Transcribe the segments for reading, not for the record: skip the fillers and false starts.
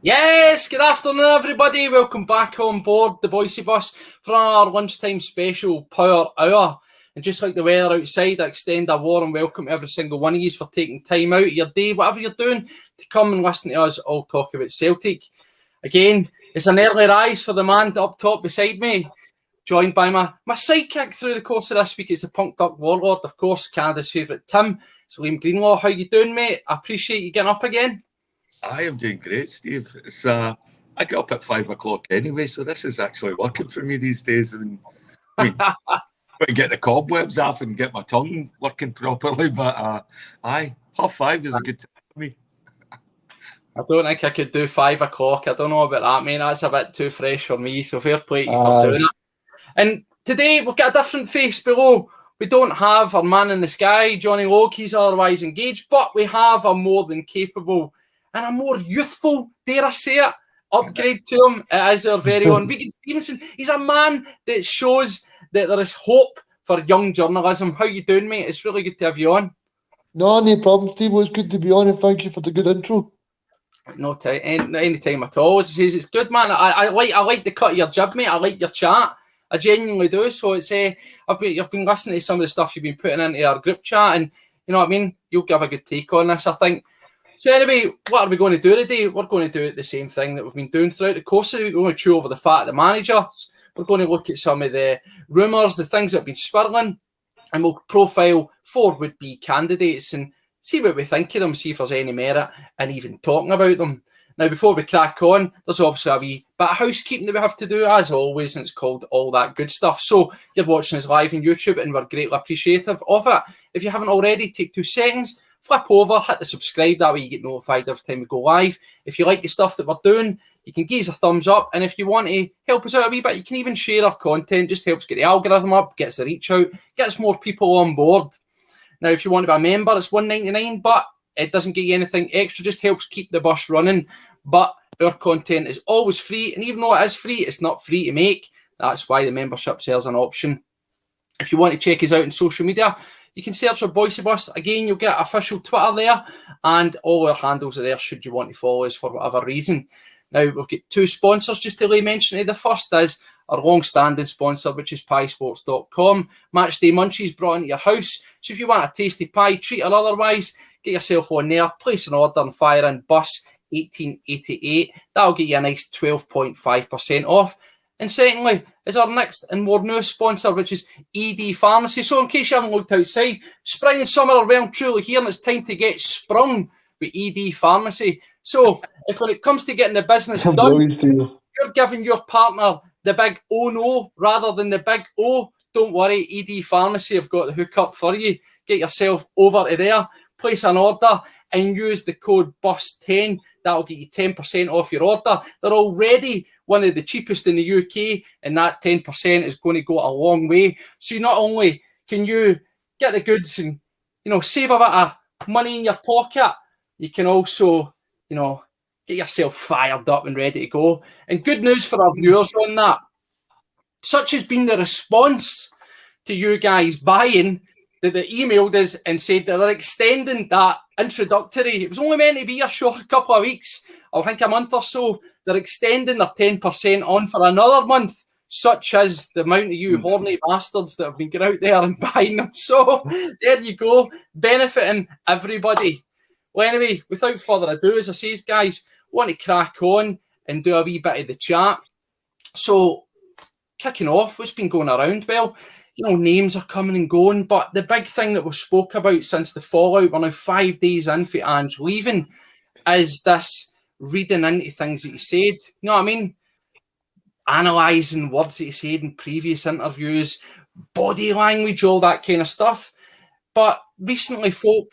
Yes, good afternoon, everybody. Welcome back on board the Bhoycie Bus for our lunchtime special power hour. And just like the weather outside, I extend a warm welcome to every single one of you for taking time out of your day, whatever you're doing, to come and listen to us all talk about Celtic. Again, it's an early rise for the man up top beside me, joined by my sidekick through the course of this week. It's the Punk Duck Warlord, of course, Canada's favourite Tim. It's Liam Greenlaw. How you doing, mate? I appreciate you getting up again. I am doing great, Steve. I get up at 5 o'clock anyway, so this is actually working for me these days. Got to get the cobwebs off and get my tongue working properly. But half 5 is a good time for me. I don't think I could do 5 o'clock. I don't know about that, mate. That's a bit too fresh for me. So fair play to you for doing it. And today we've got a different face below. We don't have our man in the sky, Johnny Logue. He's otherwise engaged, but we have a more than capable and a more youthful, dare I say it, upgrade to him. It is our very own Regan Stevenson. He's a man that shows that there is hope for young journalism. How you doing, mate? It's really good to have you on. No problem, Steve. It's good to be on, and thank you for the good intro. No time, any time at all. It's good, man. I like the cut of your jib, mate. I like your chat. I genuinely do. So it's I've been listening to some of the stuff you've been putting into our group chat, and you know what I mean. You'll give a good take on this, I think. So anyway, what are we going to do today? We're going to do the same thing that we've been doing throughout the course of the week. We're going to chew over the fat of the managers. We're going to look at some of the rumours, the things that have been swirling, and we'll profile 4 would-be candidates and see what we think of them, see if there's any merit in even talking about them. Now, before we crack on, there's obviously a wee bit of housekeeping that we have to do, as always, and it's called All That Good Stuff. So you're watching us live on YouTube, and we're greatly appreciative of it. If you haven't already, take 2 seconds, flip over, hit the subscribe. That way you get notified every time we go live. If you like the stuff that we're doing, you can give us a thumbs up. And if you want to help us out a wee bit, you can even share our content. Just helps get the algorithm up, gets the reach out, gets more people on board. Now, if you want to be a member, it's $1.99, but it doesn't get you anything extra. Just helps keep the bus running. But our content is always free. And even though it is free, it's not free to make. That's why the membership is an option. If you want to check us out on social media, you can search for Bhoycie Bus. Again, you'll get official Twitter there, and all our handles are there should you want to follow us for whatever reason. Now, we've got 2 sponsors just to lay mention to. The first is our long-standing sponsor, which is piesports.com. Matchday munchies brought into your house. So if you want a tasty pie, treat or otherwise, get yourself on there, place an order and fire in Bus 1888. That'll get you a nice 12.5% off. And secondly, is our next and more new sponsor, which is ED Pharmacy. So in case you haven't looked outside, spring and summer are well and truly here, and it's time to get sprung with ED Pharmacy. So if when it comes to getting the business done, you're giving your partner the big oh no rather than the big oh, don't worry, ED Pharmacy have got the hook up for you. Get yourself over to there, place an order, and use the code BUS10. That'll get you 10% off your order. They're already one of the cheapest in the UK, and that 10% is going to go a long way. So not only can you get the goods and, save a bit of money in your pocket, you can also, get yourself fired up and ready to go. And good news for our viewers on that. Such has been the response to you guys buying that they emailed us and said that they're extending that introductory. It was only meant to be a short couple of weeks, I think a month or so. They're extending their 10% on for another month, such as the amount of you horny bastards that have been going out there and buying them. So there you go, benefiting everybody. Well, anyway, without further ado, as I say, guys, want to crack on and do a wee bit of the chat. So kicking off, what's been going around? Well, names are coming and going, but the big thing that we've spoke about since the fallout, we're now 5 days in for Ange leaving, is this reading into things that he said. You know what I mean? Analysing words that he said in previous interviews, body language, all that kind of stuff. But recently, folk,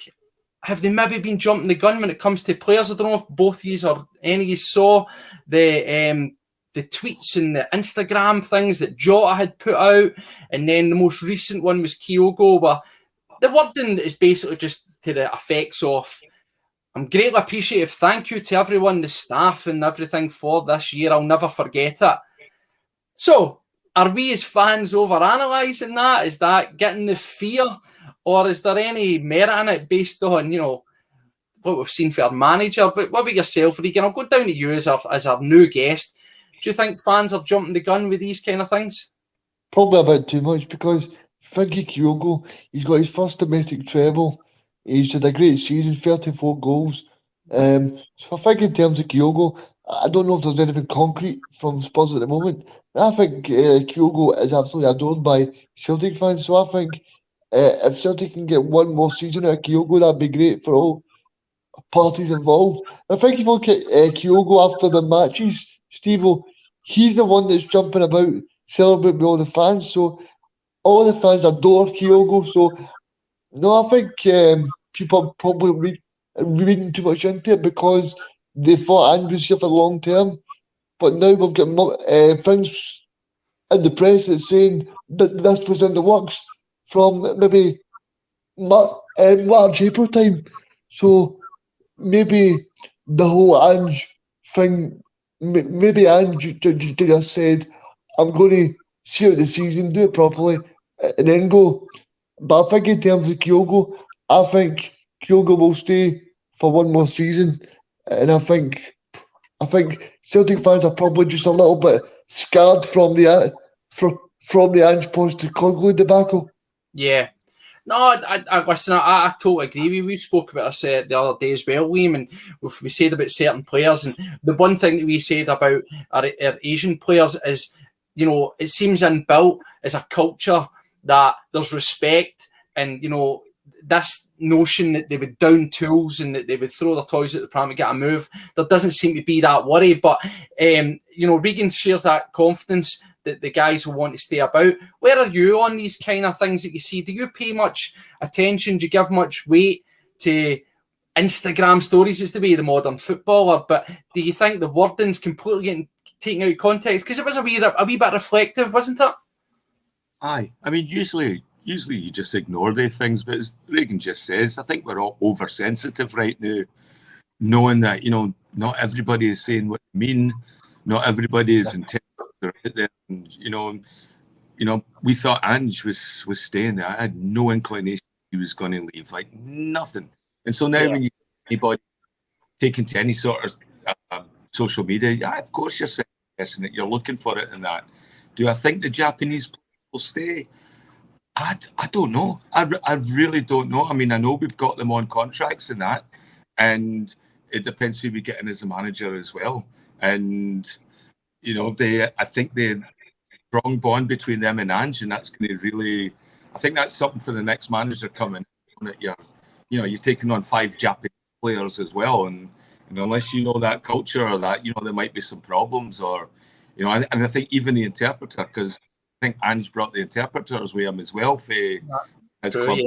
have they maybe been jumping the gun when it comes to players? I don't know if both of you or any of you saw the tweets and the Instagram things that Jota had put out, and then the most recent one was Kyogo, where the wording is basically just to the effects of, I'm greatly appreciative, thank you to everyone, the staff and everything for this year, I'll never forget it. So, are we as fans over-analysing that? Is that getting the fear, or is there any merit in it based on, what we've seen for our manager. But what about yourself, Regan? I'll go down to you as our new guest. Do you think fans are jumping the gun with these kind of things? Probably a bit too much, because Frankie Kyogo, he's got his first domestic treble. He's had a great season, 34 goals. So I think in terms of Kyogo, I don't know if there's anything concrete from Spurs at the moment. But I think Kyogo is absolutely adored by Celtic fans. So I think if Celtic can get one more season out of Kyogo, that'd be great for all parties involved. I think if you look at Kyogo after the matches, Stevo, he's the one that's jumping about, celebrating with all the fans. So all the fans adore Kyogo. So no, I think people are probably reading too much into it, because they thought Ange was here for the long term. But now we've got things in the press that's saying that this was in the works from maybe March, April time. So maybe the whole Ange thing, maybe Ange just said, I'm going to see out the season, do it properly, and then go. But I think in terms of Kyogo, I think Kyogo will stay for one more season, and I think Celtic fans are probably just a little bit scarred from the Ange Postecoglou debacle. Yeah. No, I listen. I totally agree with you. We spoke about this the other day as well, Liam, and we said about certain players. And the one thing that we said about our Asian players is, it seems inbuilt as a culture that there's respect, and this notion that they would down tools and that they would throw their toys at the pram to get a move. There doesn't seem to be that worry, but Regan shares that confidence that the guys will want to stay about. Where are you on these kind of things that you see? Do you pay much attention? Do you give much weight to Instagram stories as the way the modern footballer? But do you think the wording's completely getting taken out of context? Because it was a wee bit reflective, wasn't it? Aye. I mean, usually you just ignore these things, but as Regan just says, I think we're all oversensitive right now, knowing that, not everybody is saying what they mean, not everybody is intending to right there. And, we thought Ange was staying there. I had no inclination he was going to leave, like nothing. And so now when you anybody taking to any sort of social media, of course you're saying yes, and you're looking for it and that. Do I think the Japanese players will stay? I don't know. I really don't know. I mean, I know we've got them on contracts and that, and it depends who we get in as a manager as well. And I think the strong bond between them and Ange, and that's going to really, I think that's something for the next manager coming. You're taking on 5 Japanese players as well, and unless you know that culture or that, there might be some problems, or and I think even the interpreter, because I think Ange brought the interpreters with him as well for his club,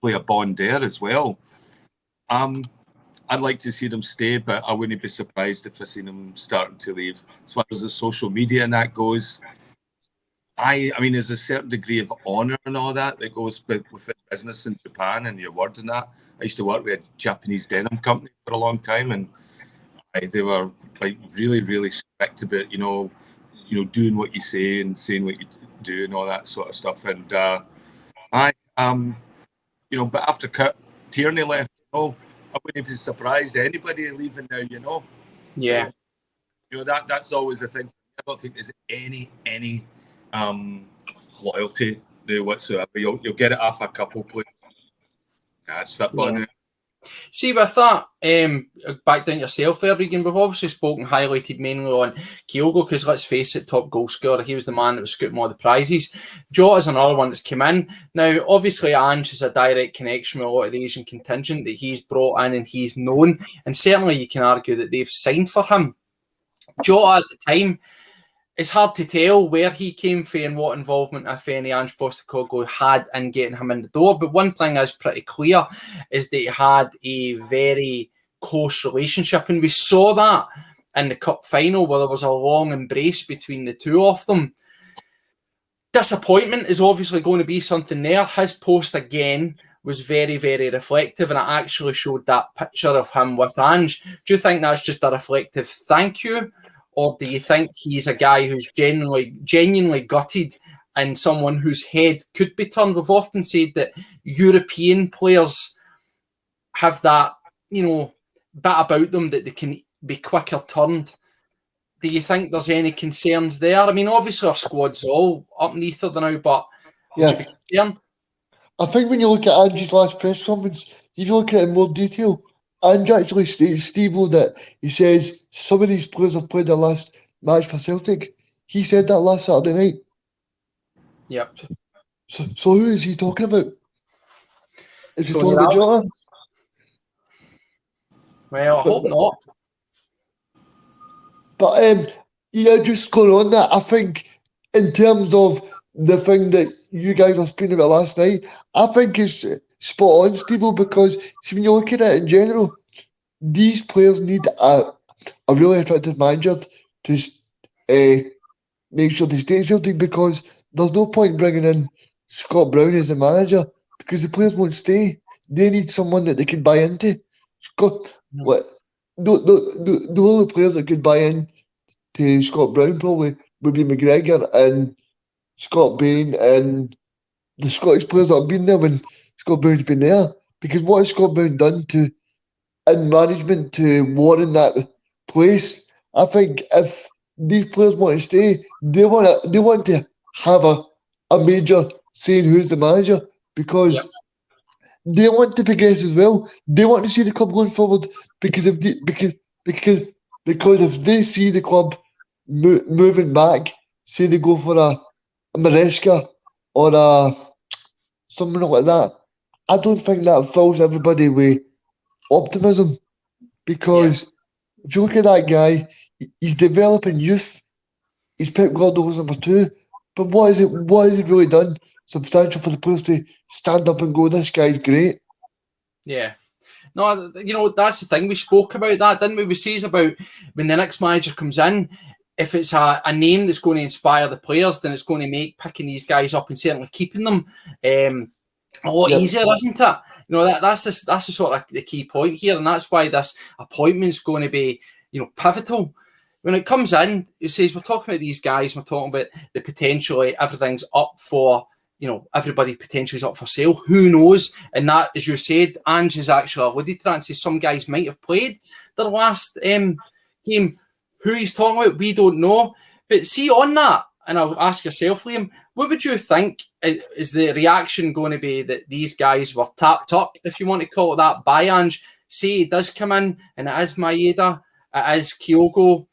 play a bond there as well. I'd like to see them stay, but I wouldn't be surprised if I seen them starting to leave. As far as the social media and that goes, I mean, there's a certain degree of honour and all that goes with the business in Japan and your word and that. I used to work with a Japanese denim company for a long time, and they were like really, really strict about doing what you say and saying what you do and all that sort of stuff. And but after Kurt Tierney left, I wouldn't be surprised anybody leaving now. Yeah. So, that's always the thing. I don't think there's any loyalty there whatsoever. You'll get it off a couple players. That's football now. See, with that, back down to yourself there, Regan, we've obviously highlighted mainly on Kyogo, because let's face it, top goal scorer, he was the man that was scooting all the prizes. Jota's another one that's come in. Now, obviously, Ange has a direct connection with a lot of the Asian contingent that he's brought in and he's known, and certainly you can argue that they've signed for him. Jota at the time, it's hard to tell where he came from and what involvement, if any, Ange Postecoglou had in getting him in the door. But one thing is pretty clear is that he had a very close relationship. And we saw that in the cup final where there was a long embrace between the two of them. Disappointment is obviously going to be something there. His post again was very, very reflective, and it actually showed that picture of him with Ange. Do you think that's just a reflective thank you? Or do you think he's a guy who's genuinely gutted and someone whose head could be turned? We've often said that European players have that, bit about them that they can be quicker turned. Do you think there's any concerns there? I mean, obviously our squad's all up in ether now, but would you be concerned? I think when you look at Ange's last press conference, if you look at it in more detail, Ange actually states, Stevo, that he says some of these players have played their last match for Celtic. He said that last Saturday night. Yep. So who is he talking about? Is he Tony talking about Jota? Well, I hope not. But just going on that, I think in terms of the thing that you guys were speaking about last night, I think it's spot on, Stevo, because when you look at it in general, these players need a really attractive manager to make sure they stay at Celtic, because there's no point bringing in Scott Brown as a manager because the players won't stay. They need someone that they can buy into. The only players that could buy in to Scott Brown probably would be McGregor and Scott Bain and the Scottish players that have been there when Scott Brown's been there. Because what has Scott Brown done in management to warrant that place? I think if these players want to stay, they want to have a major say in who's the manager, because they want to progress as well. They want to see the club going forward, because if they see the club moving back, say they go for a Maresca or something like that, I don't think that fills everybody with optimism. Because if you look at that guy, he's developing youth. He's Pep Guardiola's number 2. But what has he really done substantial for the players to stand up and go, this guy's great? Yeah. No, that's the thing. We spoke about that, didn't we? We says about when the next manager comes in, if it's a name that's going to inspire the players, then it's going to make picking these guys up and certainly keeping them a lot easier, isn't it? That's the sort of the key point here, and that's why this appointment's going to be, pivotal. When it comes in, it says we're talking about these guys, we're talking about the potentially everything's up for, everybody potentially is up for sale. Who knows? And that, as you said, Ange has actually alluded to that and says some guys might have played their last game. Who he's talking about, we don't know. But see, on that, and I'll ask yourself, Liam, what would you think is the reaction going to be that these guys were tapped up, if you want to call it that, by Ange? Say he does come in, and it is Maeda, it is Kyogo,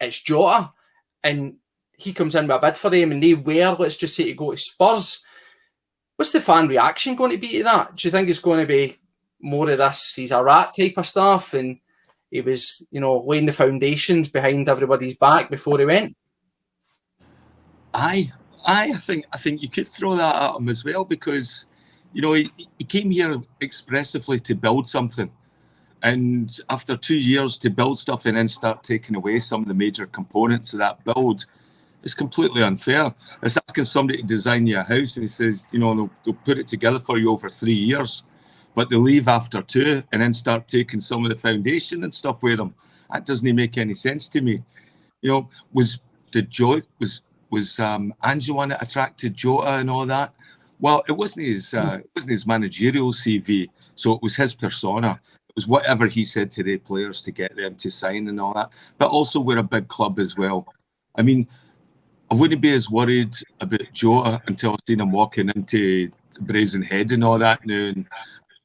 it's Jota, and he comes in with a bid for them, and they were, let's just say, to go to Spurs. What's the fan reaction going to be to that? Do you think it's going to be more of this, he's a rat type of stuff, and he was, laying the foundations behind everybody's back before he went? I think you could throw that at him as well, because, he came here expressively to build something. And after 2 years to build stuff and then start taking away some of the major components of that build, it's completely unfair. It's asking somebody to design you a house and he says, they'll put it together for you over 3 years, but they leave after 2 and then start taking some of the foundation and stuff with them. That doesn't make any sense to me. Was Ange one that attracted Jota and all that? Well, it wasn't his managerial CV, so it was his persona. It was whatever he said to the players to get them to sign and all that. But also we're a big club as well. I mean, I wouldn't be as worried about Jota until I've seen him walking into Brazen Head and all that now. And I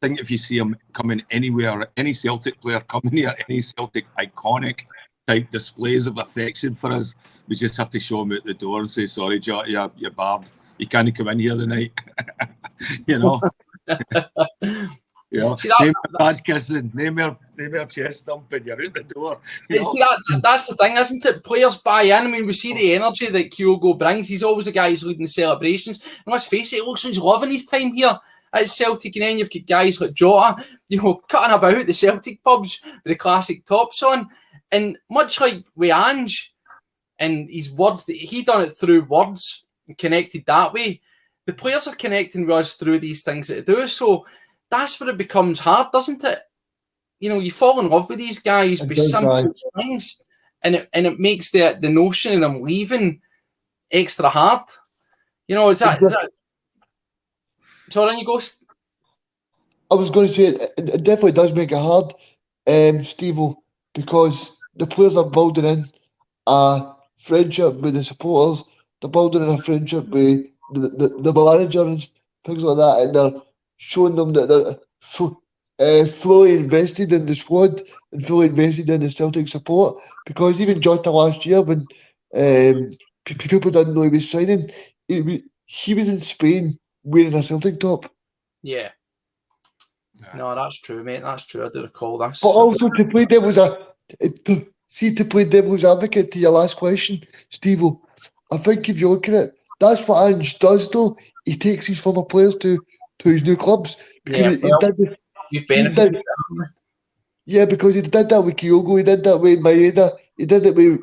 think if you see him coming anywhere, any Celtic player coming here, any Celtic iconic type displays of affection for us, we just have to show him out the door and say, sorry, Jota, you're barred. You can't come in here tonight. See that, name your badge kissing, name your chest thumping, you're out the door. See, that's the thing, isn't it? Players buy in. I mean, we see the energy that Kyogo brings. He's always the guy who's leading the celebrations. And let's face it, it looks like he's loving his time here at Celtic. And then you've got guys like Jota, cutting about the Celtic pubs with the classic tops on. And much like with Ange and his words, he done it through words and connected that way. The players are connecting with us through these things that they do. So that's where it becomes hard, doesn't it? You fall in love with these guys by simple things, and it makes the notion of them leaving extra hard. Is that? So on you go. I was going to say it definitely does make it hard, Stevo, because the players are building in a friendship with the supporters. They're building in a friendship with the manager and things like that, and they're showing them that they're fully invested in the squad and fully invested in the Celtic support. Because even Jota last year, when people didn't know he was signing, he was in Spain wearing a Celtic top. Yeah. No, that's true, mate. That's true. I do recall this. But also to play devil's to play devil's advocate to your last question, Stevo, I think if you look at it, that's what Ange does though. He takes his former players to his new clubs because you've benefited. Yeah, because he did that with Kyogo, he did that with Maeda, he did it with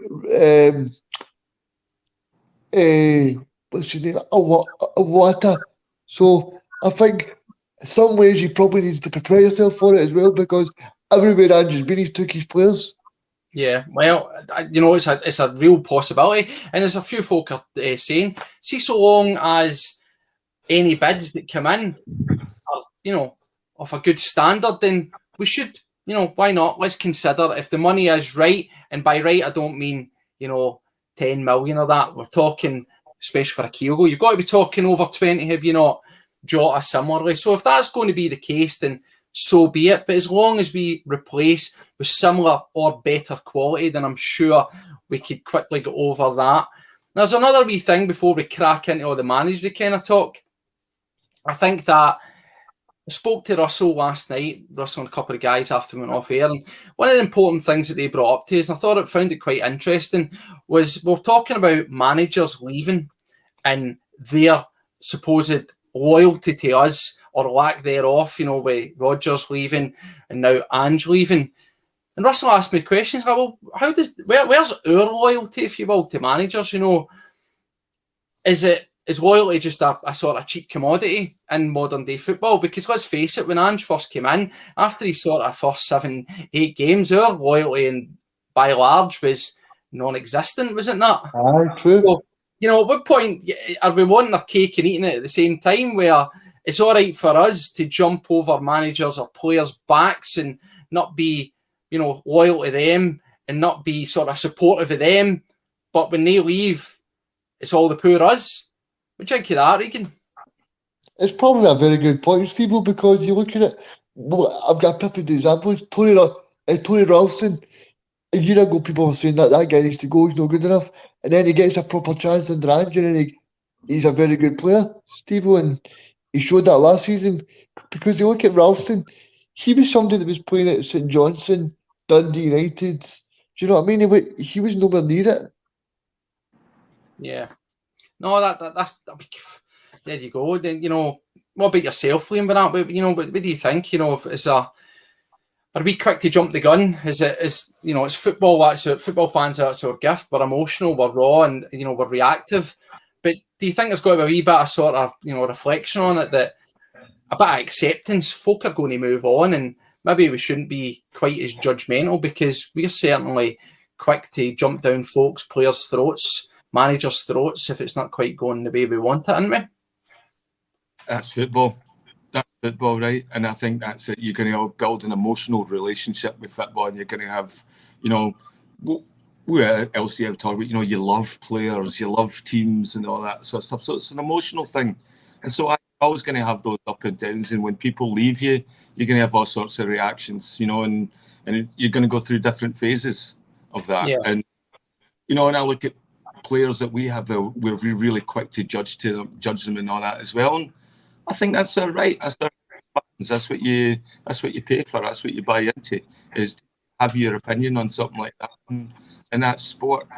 what's his name? Awata. So I think in some ways you probably need to prepare yourself for it as well, because everywhere Ange has been, he's took his players. Yeah, well, it's a real possibility, and there's a few folk are saying, see, so long as any bids that come in are, of a good standard, then we should, why not? Let's consider if the money is right, and by right I don't mean 10 million or that. We're talking, especially for a Kyogo, you've got to be talking over 20, have you not? Jota similarly. So if that's going to be the case, then so be it. But as long as we replace with similar or better quality, then I'm sure we could quickly get over that. There's another wee thing before we crack into all the managerial kind of talk. I think that I spoke to Russell last night, Russell and a couple of guys after we went off air, and one of the important things that they brought up to us, and I found it quite interesting, was we're talking about managers leaving and their supposed loyalty to us or lack thereof, with Rodgers leaving and now Ange leaving. And Russell asked me questions like, well, where's our loyalty, if you will, to managers? Is loyalty just a sort of cheap commodity in modern day football? Because let's face it, when Ange first came in, after his sort of first 7-8 games, our loyalty and by large was non-existent, was it not? True. So, at what point are we wanting our cake and eating it at the same time, where it's all right for us to jump over managers or players' backs and not be, loyal to them and not be sort of supportive of them, but when they leave, it's all the poor us? What do you think of that, Regan? It's probably a very good point, Steve, because you look at it. Well, I've got a perfect example. Tony Ralston. A year ago, people were saying that guy needs to go, he's not good enough. And then he gets a proper chance under Ange, and he's a very good player, Steve, and he showed that last season. Because you look at Ralston, he was somebody that was playing at St Johnstone, Dundee United. Do you know what I mean? He was nowhere near it. Yeah. No, that's there you go. Then what about yourself, Liam? What do you think? Are we quick to jump the gun? It's football. Football fans. That's our gift. We're emotional. We're raw, and we're reactive. But do you think there's got to be a wee bit of sort of reflection on it, that a bit of acceptance? Folk are going to move on, and maybe we shouldn't be quite as judgmental, because we're certainly quick to jump down folks, players' throats, managers' throats if it's not quite going the way we want it, aren't we? That's football. That's football, right? And I think that's it. You're going to build an emotional relationship with football, and you're going to have, what else do you have to talk about? You love players, you love teams and all that sort of stuff. So it's an emotional thing. And so I'm always going to have those up and downs. And when people leave you, you're going to have all sorts of reactions, and you're going to go through different phases of that. Yeah. And, and I look at players that we have, we're really quick to judge them and all that as well. And I think that's all right. That's what you pay for. That's what you buy into, is to have your opinion on something like that. And that's sport.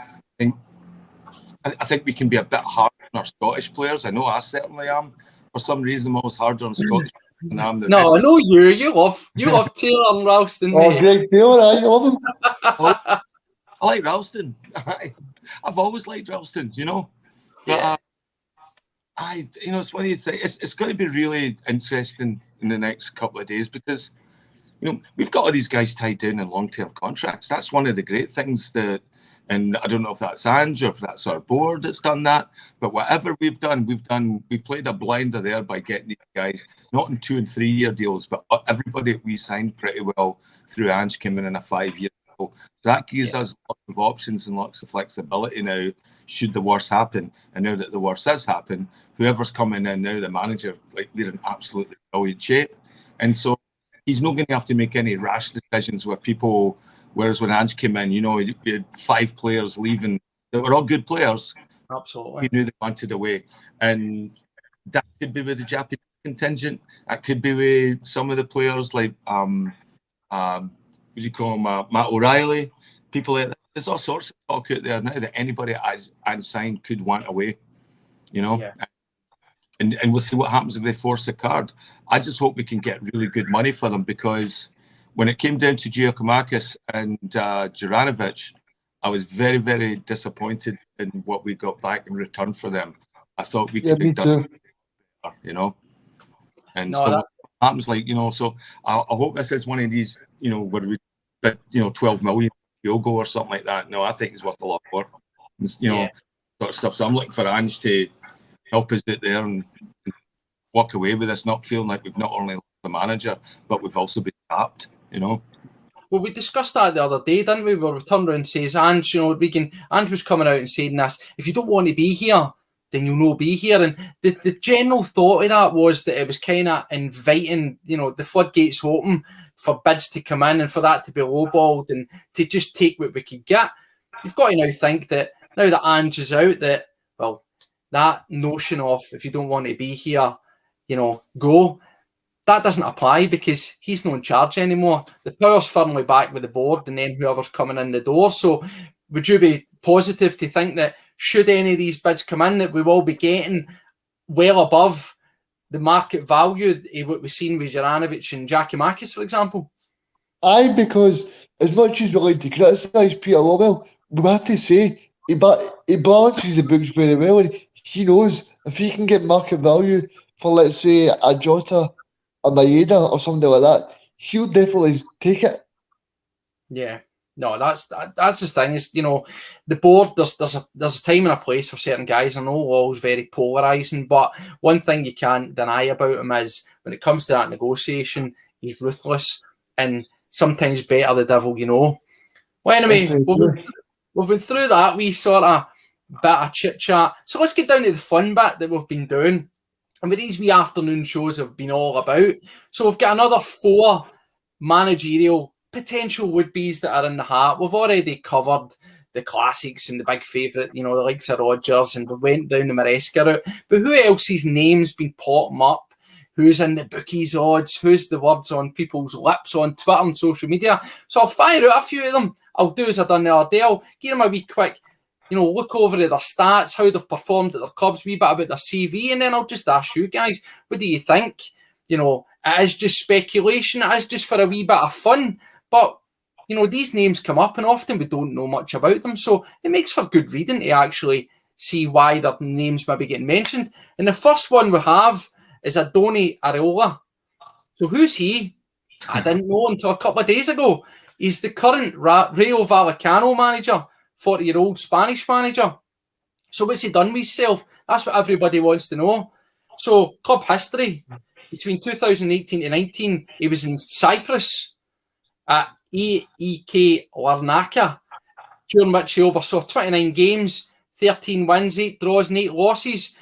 I think we can be a bit hard on our Scottish players. I know I certainly am. For some reason, I'm always harder on Scottish players than I am. No, I know you. You love Taylor and Ralston. Oh, great Taylor, I love him. I like Ralston. I've always liked Ralston, But it's one of the things. It's going to be really interesting in the next couple of days, because we've got all these guys tied down in long-term contracts. That's one of the great things that And I don't know if that's Ange or if that's our board that's done that. But whatever we've played a blinder there by getting these guys, not in 2 and 3 year deals, but everybody we signed pretty well through Ange came in a 5 year deal. So that gives us lots of options and lots of flexibility now, should the worst happen. And now that the worst has happened, whoever's coming in now, the manager, like, we're in absolutely brilliant shape. And so he's not going to have to make any rash decisions where people, whereas when Ange came in, we had 5 players leaving that were all good players. Absolutely. We knew they wanted away. And that could be with the Japanese contingent. That could be with some of the players like, what do you call him, Matt O'Reilly, people like that. There's all sorts of talk out there now that anybody unsigned could want away, Yeah. And we'll see what happens if they force a card. I just hope we can get really good money for them, because when it came down to Giacomakis and Juranovic, I was very, very disappointed in what we got back in return for them. I thought we could have done better, And so what happens, so I hope this is one of these, where we bid, 12 million Kyogo or something like that. No, I think it's worth a lot more, sort of stuff. So I'm looking for Ange to help us out there and walk away with this, not feeling like we've not only lost the manager, but we've also been tapped, Well, we discussed that the other day, didn't we? Where we turned around and says, Ange, Ange was coming out and saying this, if you don't want to be here, then you'll not be here. And the general thought of that was that it was kind of inviting, the floodgates open for bids to come in and for that to be lowballed and to just take what we could get. You've got to now think that now that Ange is out, that, well, that notion of if you don't want to be here, go, that doesn't apply because he's not in charge anymore. The power's firmly back with the board and then whoever's coming in the door. So would you be positive to think that should any of these bids come in, that we will be getting well above the market value of what we've seen with Juranovic and Giacomakis, for example? Aye, because as much as we like to criticise Peter Lawwell, we have to say he balances the books very well, and he knows if he can get market value for, let's say, a Jota, a Maeda or something like that, he'll definitely take it. Yeah. No, that's the thing is, the board, there's a time and a place for certain guys. I know always very polarising, but one thing you can't deny about him is when it comes to that negotiation, he's ruthless and sometimes better the devil, Well, anyway, we've been through that wee sort of bit of chit-chat. So let's get down to the fun bit that we've been doing. And with these wee afternoon shows have been all about. So we've got another 4 managerial potential would-be's that are in the hat. We've already covered the classics and the big favourite, the likes of Rodgers, and we went down the Maresca route. But who else's name's been popping up? Who's in the bookies odds? Who's the words on people's lips on Twitter and social media? So I'll fire out a few of them. I'll do as I done the other day. I'll give them a wee quick, look over at their stats, how they've performed at their clubs, a wee bit about their CV, and then I'll just ask you guys, what do you think? It is just speculation. It is just for a wee bit of fun. But, these names come up and often we don't know much about them. So it makes for good reading to actually see why their names may be getting mentioned. And the first one we have is Andoni Iraola. So who's he? I didn't know until a couple of days ago. He's the current Rayo Vallecano manager, 40-year-old Spanish manager. So what's he done with himself? That's what everybody wants to know. So club history. Between 2018 to 19, he was in Cyprus at AEK Larnaca, during which he oversaw 29 games, 13 wins, 8 draws and 8 losses.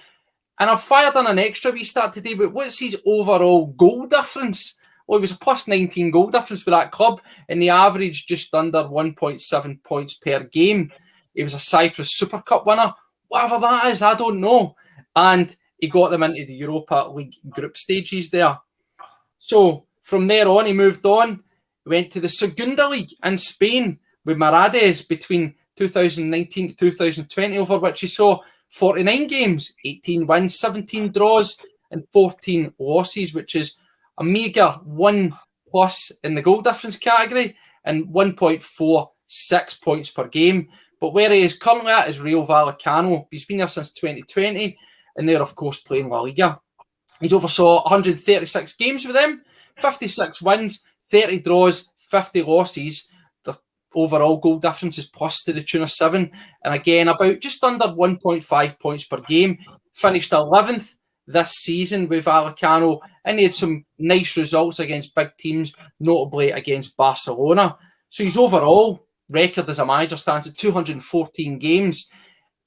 And I've fired on an extra wee start today, but what's his overall goal difference? Well, it was a plus 19 goal difference with that club, and he averaged just under 1.7 points per game. He was a Cyprus Super Cup winner. Whatever that is, I don't know. And he got them into the Europa League group stages there. So from there on, he moved on. He went to the Segunda League in Spain with Marades between 2019 to 2020, over which he saw 49 games, 18 wins, 17 draws and 14 losses, which is a meagre 1+ in the goal difference category and 1.46 points per game. But where he is currently at is Rayo Vallecano. He's been there since 2020, and they're, of course, playing La Liga. He's oversaw 136 games with them, 56 wins, 30 draws, 50 losses. They're overall goal differences plus to the tune of 7. And again, about just under 1.5 points per game. Finished 11th this season with Vallecano, and he had some nice results against big teams, notably against Barcelona. So his overall record as a manager stands at 214 games,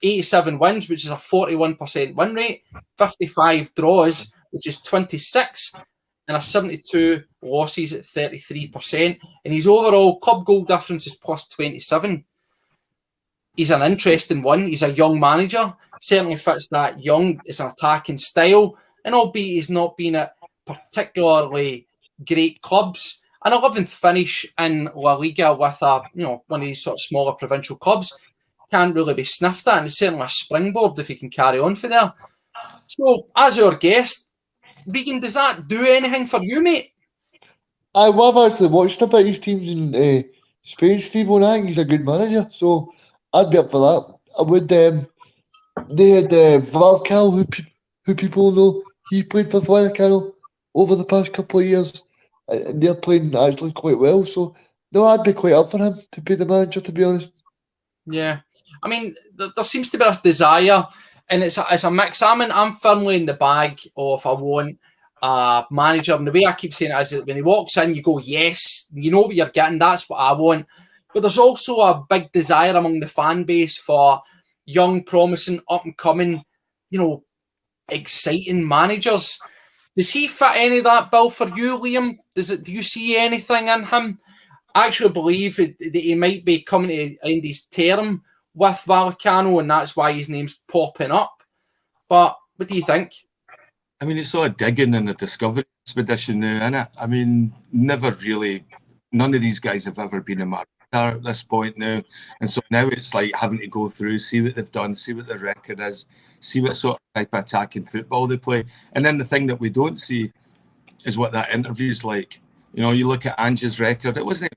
87 wins, which is a 41% win rate, 55 draws, which is 26, and a 72 losses at 33%. And his overall club goal difference is plus 27. He's an interesting one. He's a young manager. Certainly fits that young, it's an attacking style. And albeit he's not been at particularly great clubs, an 11th finish in La Liga with one of these sort of smaller provincial clubs can't really be sniffed at, and it's certainly a springboard if he can carry on for there. So, as our guest, Regan, does that do anything for you, mate? I've actually watched a bit of his teams in Spain, Stevo, and I think he's a good manager, so I'd be up for that. I would. They had Vallecano, who people know. He played for Vallecano over the past couple of years, and they're playing actually quite well. So, no, I'd be quite up for him to be the manager, to be honest. Yeah. I mean, there seems to be this desire, and it's a mix. I'm firmly in the bag of I want a manager. And the way I keep saying it is that when he walks in, you go, yes, you know what you're getting. That's what I want. But there's also a big desire among the fan base for young, promising, up-and-coming, exciting managers. Does he fit any of that bill for you, Liam? Do you see anything in him? I actually believe that he might be coming to the end of his term with Vallecano, and that's why his name's popping up. But what do you think? I mean, it's sort of digging in the Discovery expedition now, isn't it? I mean, none of these guys have ever been in my radar at this point now. And so now it's like having to go through, see what they've done, see what their record is, see what sort of type of attacking football they play. And then the thing that we don't see is what that interview's like. You look at Ange's record, it wasn't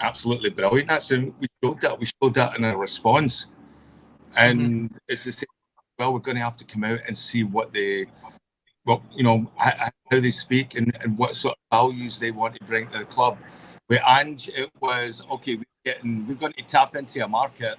absolutely brilliant. We showed that in a response. And it's the same, well, we're going to have to come out and see how they speak and what sort of values they want to bring to the club. With Ange, it was, okay, we're going to tap into a market.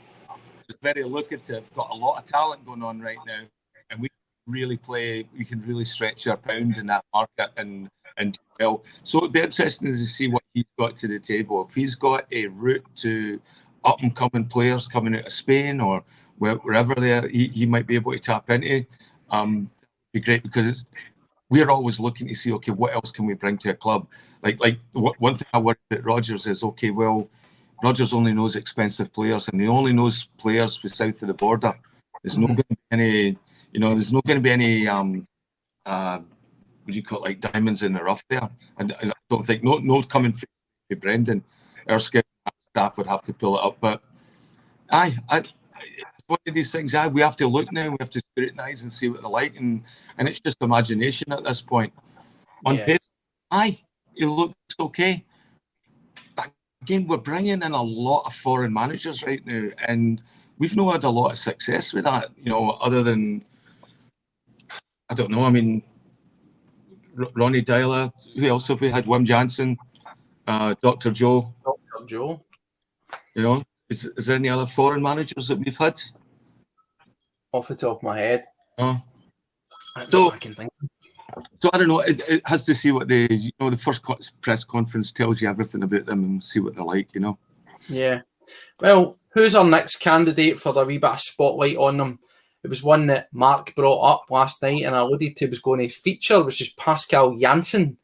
It's very lucrative, got a lot of talent going on right now, and we can really stretch our pound in that market and do well. So it'd be interesting to see what he's got to the table. If he's got a route to up-and-coming players coming out of Spain or wherever he might be able to tap into, it'd be great, because we're always looking to see, okay, what else can we bring to a club? Like one thing I worry about Rodgers is, okay, well, Rodgers only knows expensive players, and he only knows players for south of the border. There's not going to be any, there's not going to be any, what do you call it, like diamonds in the rough there. And I don't think, no coming from Brendan, our staff would have to pull it up. But it's one of these things. We have to look now. We have to scrutinise and see what they're like, and it's just imagination at this point. On paper, it looks okay. But again, we're bringing in a lot of foreign managers right now, and we've not had a lot of success with that. Other than, I don't know. I mean, Ronnie Dyler. Who else have we had? Wim Jansen, Dr. Joe. Dr. Joe. Is there any other foreign managers that we've had? Off the top of my head. I can think. So I don't know. It has to see what the first press conference tells you everything about them, and see what they're like. Yeah. Well, who's our next candidate for the wee bit of spotlight on them? It was one that Mark brought up last night, and I alluded to was going to feature, which is Pascal Jansen.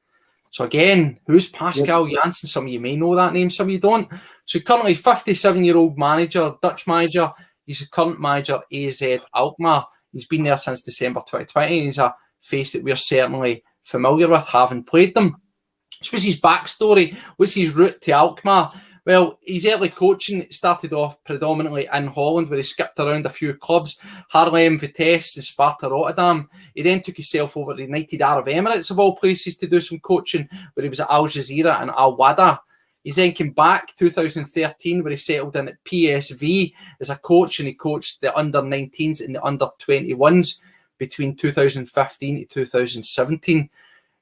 So again, who's Pascal Jansen? Some of you may know that name, some of you don't. So currently 57-year-old manager, Dutch manager. He's a current manager, AZ Alkmaar. He's been there since December 2020. He's a face that we're certainly familiar with, having played them. So what's his backstory? What's his route to Alkmaar? Well, his early coaching started off predominantly in Holland, where he skipped around a few clubs, Haarlem, Vitesse and Sparta Rotterdam. He then took himself over to the United Arab Emirates, of all places, to do some coaching, where he was at Al Jazeera and Al Wada. He then came back 2013, where he settled in at PSV as a coach, and he coached the under-19s and the under-21s between 2015 to 2017.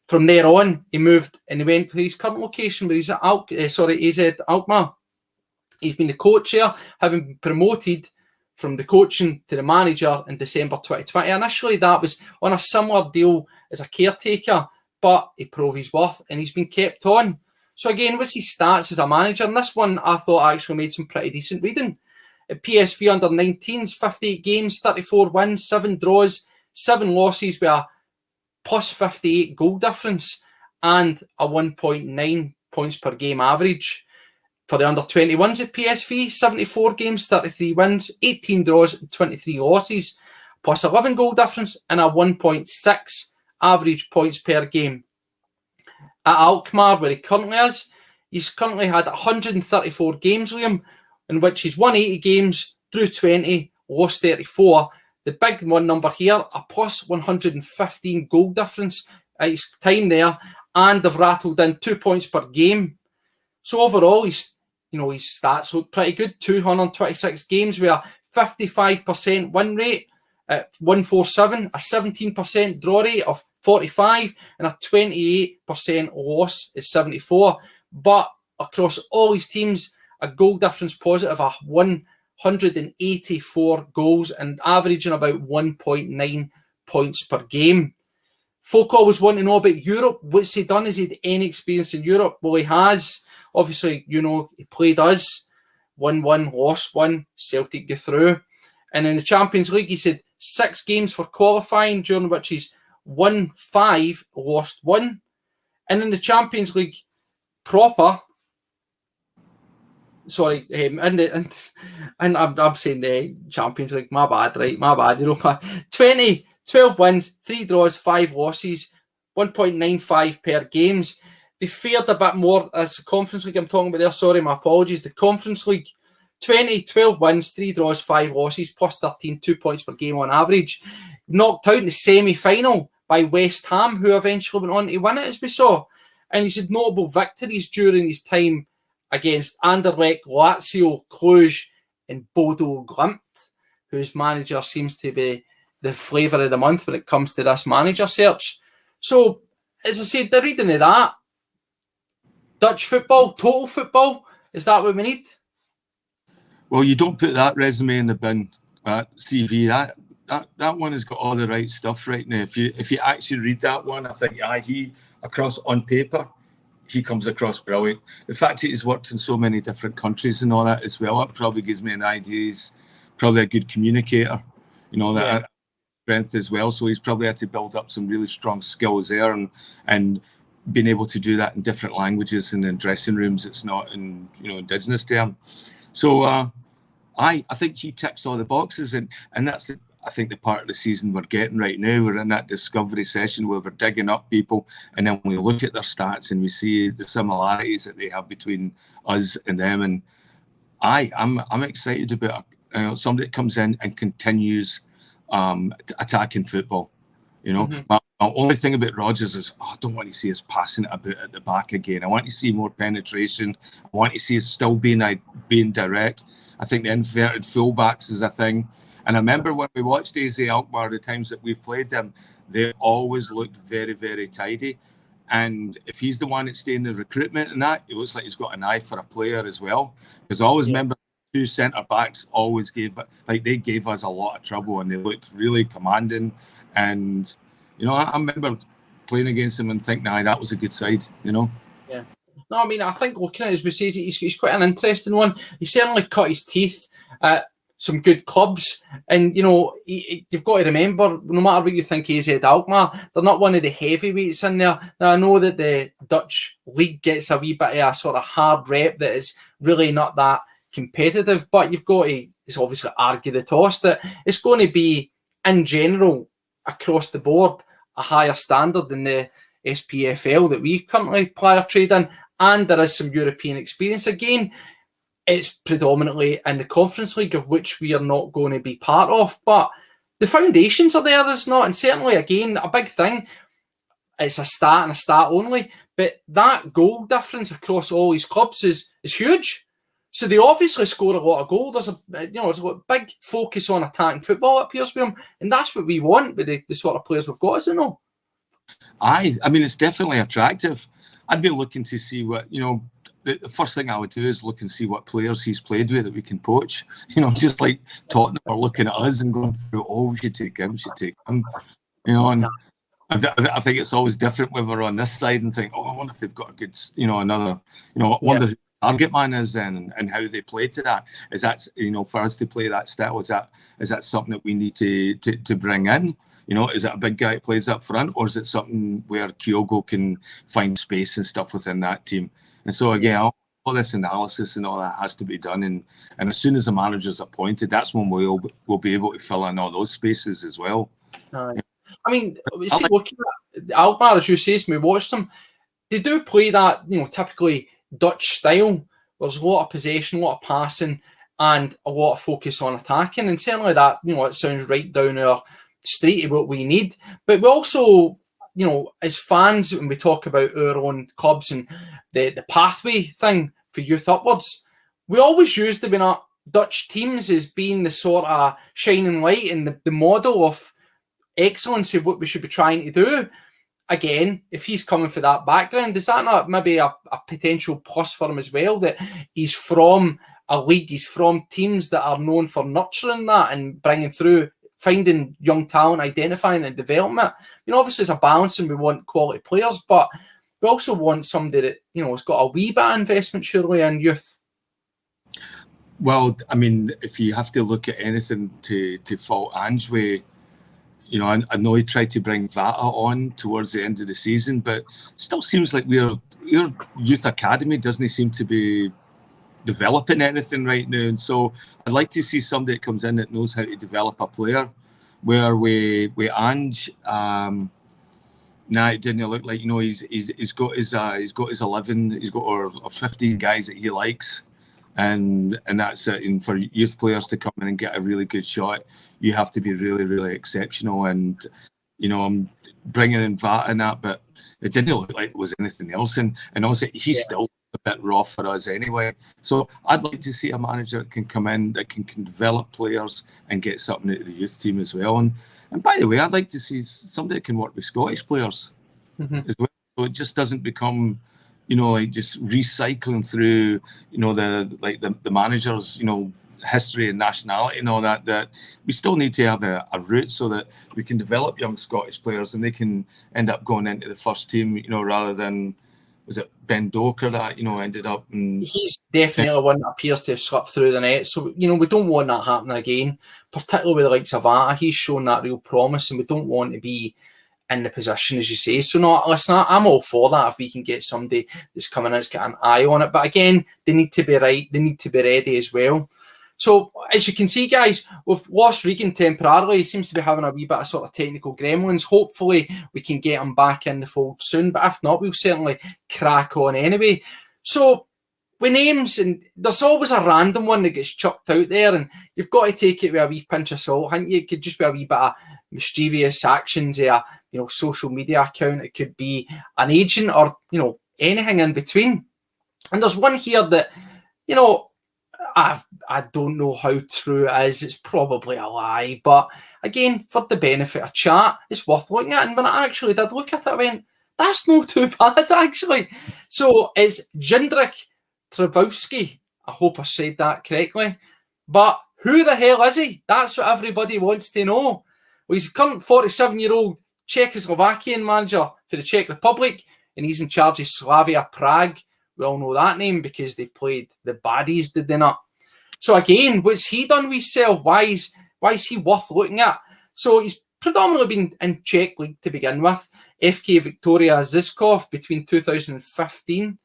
From there on, he moved and he went to his current location, where he's at AZ Alkmaar. He's been the coach here, having been promoted from the coaching to the manager in December 2020. Initially, that was on a similar deal as a caretaker, but he proved his worth and he's been kept on. So again, what's his stats as a manager? And this one, I thought I actually made some pretty decent reading. At PSV under 19s, 58 games, 34 wins, 7 draws, 7 losses with a plus 58 goal difference and a 1.9 points per game average. For the under 21s at PSV, 74 games, 33 wins, 18 draws, and 23 losses, plus 11 goal difference and a 1.6 average points per game. At Alkmaar, where he currently is, he's currently had 134 games, Liam, in which he's won 80 games, drew 20, lost 34. The big one number here, a plus 115 goal difference at his time there, and they've rattled in 2 points per game. So overall, his stats look pretty good. 226 games with a 55% win rate at 147, a 17% draw rate of 45, and a 28% loss at 74. But across all his teams, a goal difference positive of 184 goals and averaging about 1.9 points per game. Folk always want to know about Europe. What's he done? Has he had any experience in Europe? Well, he has. Obviously, he played us. 1-1, lost 1. Celtic go through. And in the Champions League, he said 6 games for qualifying, during which he's won 5, lost 1. And in the Champions League proper, sorry, and I'm saying the Champions League, my bad, right? My bad, 12 wins, 3 draws, 5 losses, 1.95 per games. They fared a bit more as the Conference League I'm talking about there. Sorry, my apologies. The Conference League, 12 wins, 3 draws, 5 losses, plus 13, 2 points per game on average. Knocked out in the semi-final by West Ham, who eventually went on to win it, as we saw. And he's had notable victories during his time against Anderlecht, Lazio, Cluj, and Bodo Glimt, whose manager seems to be the flavour of the month when it comes to this manager search. So, as I said, the reading of that, Dutch football, total football, is that what we need? Well, you don't put that resume in the bin, CV. That one has got all the right stuff right now. If you actually read that one, I think he across on paper, he comes across brilliant. The fact that he's worked in so many different countries and all that as well, it probably gives me an idea. He's probably a good communicator, that strength as well. So he's probably had to build up some really strong skills there and being able to do that in different languages and in dressing rooms. It's not in indigenous term. So I think he ticks all the boxes, and that's I think the part of the season we're getting right now. We're in that discovery session where we're digging up people, and then we look at their stats and we see the similarities that they have between us and them. And I'm excited about somebody that comes in and continues attacking football. My only thing about Rodgers is I don't want to see us passing it about at the back again. I want to see more penetration. I want to see us still being direct. I think the inverted fullbacks is a thing. And I remember when we watched AZ Alkmaar, the times that we've played them, they always looked very, very tidy. And if he's the one that's doing the recruitment and that, it looks like he's got an eye for a player as well. Because I always remember 2 centre-backs always gave us a lot of trouble, and they looked really commanding. And, I remember playing against them and thinking, that was a good side, Yeah. No, I mean, I think looking at it, as we say, he's quite an interesting one. He certainly cut his teeth at some good clubs. And, you've got to remember, no matter what you think AZ Alkmaar, they're not one of the heavyweights in there. Now, I know that the Dutch league gets a wee bit of a sort of hard rep that is really not that competitive, but you've got to, it's obviously argue the toss that it's going to be, in general, across the board, a higher standard than the SPFL that we currently ply our trade in, and there is some European experience. Again, it's predominantly in the Conference League, of which we are not going to be part of, but the foundations are there, is not, and certainly, again, a big thing, it's a stat and a stat only, but that goal difference across all these clubs is huge. So they obviously score a lot of goals. There's a big focus on attacking football, it appears to them, and that's what we want with the sort of players we've got, isn't it? I mean, it's definitely attractive. I'd be looking to see what, the first thing I would do is look and see what players he's played with that we can poach. You know, just like Tottenham are looking at us and going through, we should take him, You know, and I think it's always different when we're on this side and think, I wonder if they've got a good, another, I wonder who the target man is then and how they play to that. Is that, for us to play that style, is that something that we need to bring in? Is it a big guy that plays up front, or is it something where Kyogo can find space and stuff within that team? And so again, all this analysis and all that has to be done. And as soon as the manager's appointed, that's when we'll be able to fill in all those spaces as well. I mean, looking at Alkmaar, as you say, we watched them. They do play that, typically Dutch style. There's a lot of possession, a lot of passing, and a lot of focus on attacking. And certainly that, it sounds right down our street of what we need. But we also, as fans, when we talk about our own clubs and the pathway thing for youth upwards, we always use the Dutch teams as being the sort of shining light and the model of excellence of what we should be trying to do. Again, if he's coming for that background, is that not maybe a potential plus for him as well, that he's from a league, he's from teams that are known for nurturing that and bringing through, finding young talent, identifying and developing it. Obviously it's a balance and we want quality players, but we also want somebody that, has got a wee bit of investment surely in youth. Well, I mean, if you have to look at anything to fault Ange with, I know he tried to bring Vata on towards the end of the season, but still seems like your youth academy doesn't seem to be developing anything right now. And so I'd like to see somebody that comes in that knows how to develop a player. Where with Ange, it didn't look like, he's got his 11, he's got or 15 guys that he likes. And that's it. And for youth players to come in and get a really good shot, you have to be really, really exceptional. And, I'm bringing in Vata and that, but it didn't look like there was anything else. And also, he's still a bit raw for us anyway. So I'd like to see a manager that can come in, that can develop players and get something out of the youth team as well. And by the way, I'd like to see somebody that can work with Scottish players as well. So it just doesn't become, just recycling through, the manager's, history and nationality and all that we still need to have a route so that we can develop young Scottish players and they can end up going into the first team, rather than, was it Ben Doker that, ended up... He's definitely one that appears to have slipped through the net. So, we don't want that happening again, particularly with the likes of Vata. He's shown that real promise and we don't want to be in the position, as you say. So, no, listen, I'm all for that if we can get somebody that's coming in that's got an eye on it. But again, they need to be right. They need to be ready as well. So, as you can see, guys, we've lost Regan temporarily. He seems to be having a wee bit of sort of technical gremlins. Hopefully, we can get him back in the fold soon. But if not, we'll certainly crack on anyway. So, with names, and there's always a random one that gets chucked out there, and you've got to take it with a wee pinch of salt, haven't you? It could just be a wee bit of mischievous actions, social media account. It could be an agent or, anything in between. And there's one here that, I don't know how true it is. It's probably a lie. But again, for the benefit of chat, it's worth looking at. And when I actually did look at it, I went, that's not too bad, actually. So it's Jindrich Trpisovsky. I hope I said that correctly. But who the hell is he? That's what everybody wants to know. Well, he's a current 47-year-old Czechoslovakian manager for the Czech Republic, and he's in charge of Slavia Prague. We all know that name because they played the baddies, did they not? So again, what's he done with himself? Why is he worth looking at? So he's predominantly been in Czech League to begin with. FK Victoria Zizkov between 2015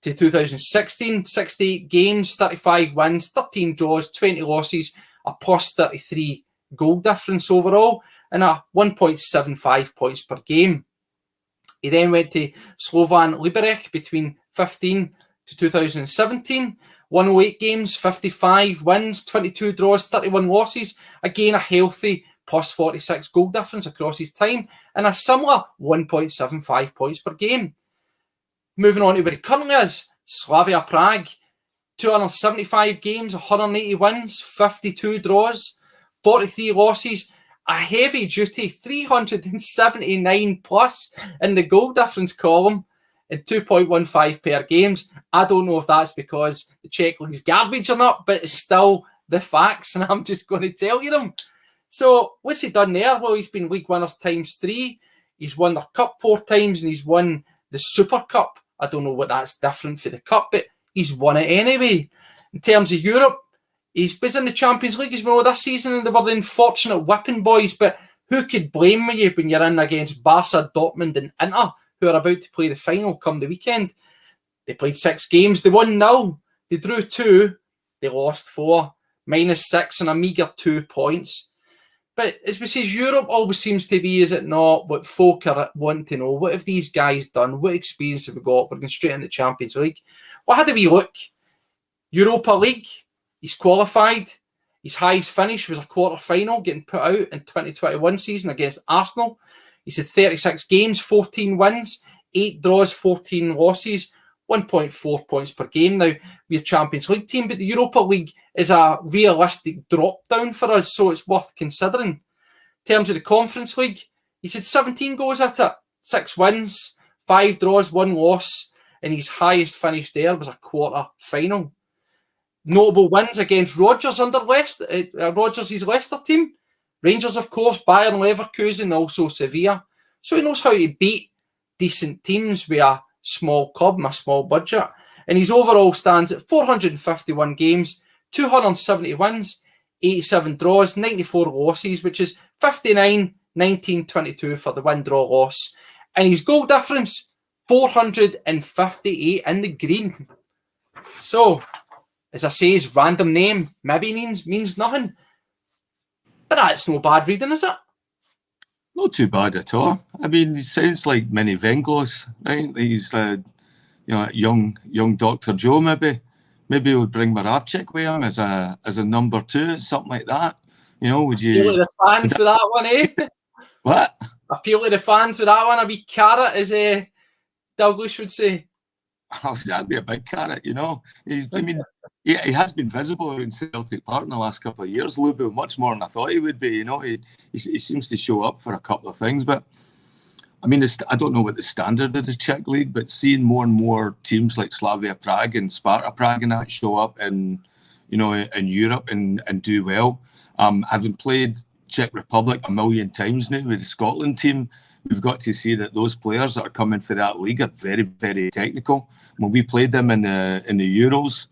to 2016. 68 games, 35 wins, 13 draws, 20 losses, a plus 33 goal difference overall, and a 1.75 points per game. He then went to Slovan Liberec between 15 to 2017. 108 games, 55 wins, 22 draws, 31 losses. Again, a healthy plus 46 goal difference across his time and a similar 1.75 points per game. Moving on to where he currently is, Slavia Prague. 275 games, 180 wins, 52 draws, 43 losses. A heavy duty 379 plus in the goal difference column. and 2.15 per games. I don't know if that's because the Czech League's garbage or not, but it's still the facts, and I'm just going to tell you them. So what's he done there? Well, he's been league winners times 3. He's won the cup 4 times, and he's won the Super Cup. I don't know what that's different for the cup, but he's won it anyway. In terms of Europe, he's been in the Champions League as well this season, and they were the unfortunate whipping boys, but who could blame you when you're in against Barca, Dortmund and Inter, who are about to play the final come the weekend? They played 6 games, they won 0, they drew 2, they lost 4, -6 and a meagre 2 points. But as we say, Europe always seems to be, is it not, what folk are wanting to know. What have these guys done? What experience have we got? We're going straight into the Champions League. Well, how do we look? Europa League, he's qualified. His highest finish was a quarter-final, getting put out in 2021 season against Arsenal. He's had 36 games, 14 wins, 8 draws, 14 losses, 1.4 points per game. Now, we're a Champions League team, but the Europa League is a realistic drop-down for us, so it's worth considering. In terms of the Conference League, he's had 17 goals at it, 6 wins, 5 draws, 1 loss, and his highest finish there was a quarter-final. Notable wins against Rodgers under Rodgers' Leicester team. Rangers, of course, Bayern Leverkusen, also Sevilla. So he knows how to beat decent teams with a small club and a small budget. And his overall stands at 451 games, 270 wins, 87 draws, 94 losses, which is 59, 19, 22 for the win, draw, loss. And his goal difference, 458 in the green. So, as I say, his random name maybe means nothing. But that's no bad reading, is it? Not too bad at all. I mean, he sounds like mini Venglos, right? He's young Dr. Joe maybe. Maybe we'll bring Moravcik with him as a number 2, something like that. Would you appeal to the fans with that one, eh? What? Appeal to the fans with that one, a wee carrot, as Dalglish would say. Oh, that'd be a big carrot, He has been visible in Celtic Park in the last couple of years, a little bit much more than I thought he would be. He seems to show up for a couple of things, but I mean, I don't know what the standard of the Czech League, but seeing more and more teams like Slavia Prague and Sparta Prague and that show up in Europe and do well. Having played Czech Republic a million times now with the Scotland team, we've got to see that those players that are coming for that league are very, very technical. When we played them in the Euros,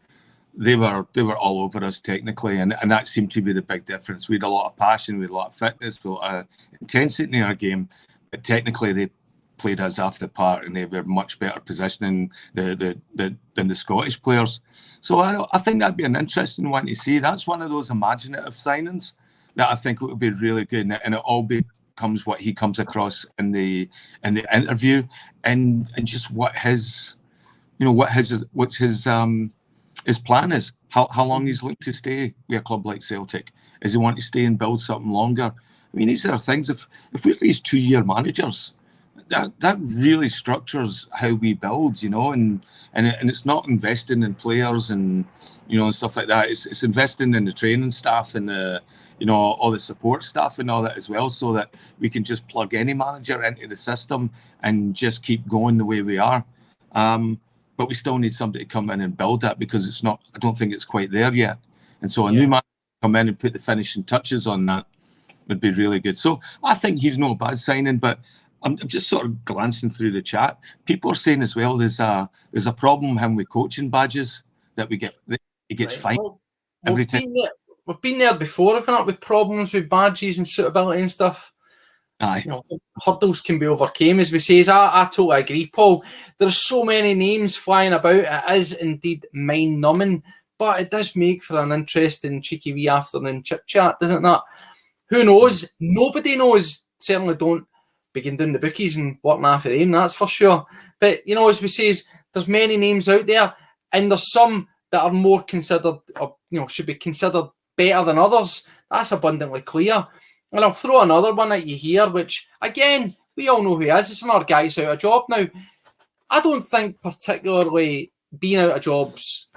they were all over us technically, and that seemed to be the big difference. We had a lot of passion, we had a lot of fitness, we had a lot of intensity in our game, but technically they played us off the park, and they were much better positioning than the Scottish players. So I think that'd be an interesting one to see. That's one of those imaginative signings that I think would be really good, and it all becomes what he comes across in the interview, and just what his plan is, how long he's looking to stay with a club like Celtic. Does he want to stay and build something longer? I mean, these are things, if we're these 2-year managers, that really structures how we build, and it's not investing in players and and stuff like that. It's investing in the training staff and all the support staff and all that as well, so that we can just plug any manager into the system and just keep going the way we are. But we still need somebody to come in and build that, because I don't think it's quite there yet. And so a new manager come in and put the finishing touches on that would be really good. So I think he's no bad signing, but I'm just sort of glancing through the chat. People are saying as well there's a problem with him with coaching badges that he gets fined every time. We've been there before, if not, with problems with badges and suitability and stuff. Aye. Hurdles can be overcome, as we say. I totally agree, Paul. There's so many names flying about. It is indeed mind-numbing, but it does make for an interesting, cheeky wee afternoon chit-chat, doesn't it? Who knows? Nobody knows. Certainly don't begin doing the bookies and working after aim, that's for sure. But, as we say, there's many names out there, and there's some that are more considered, or, should be considered better than others. That's abundantly clear. And I'll throw another one at you here, which, again, we all know who he is. It's another guy who's out of job now. I don't think particularly being out of jobs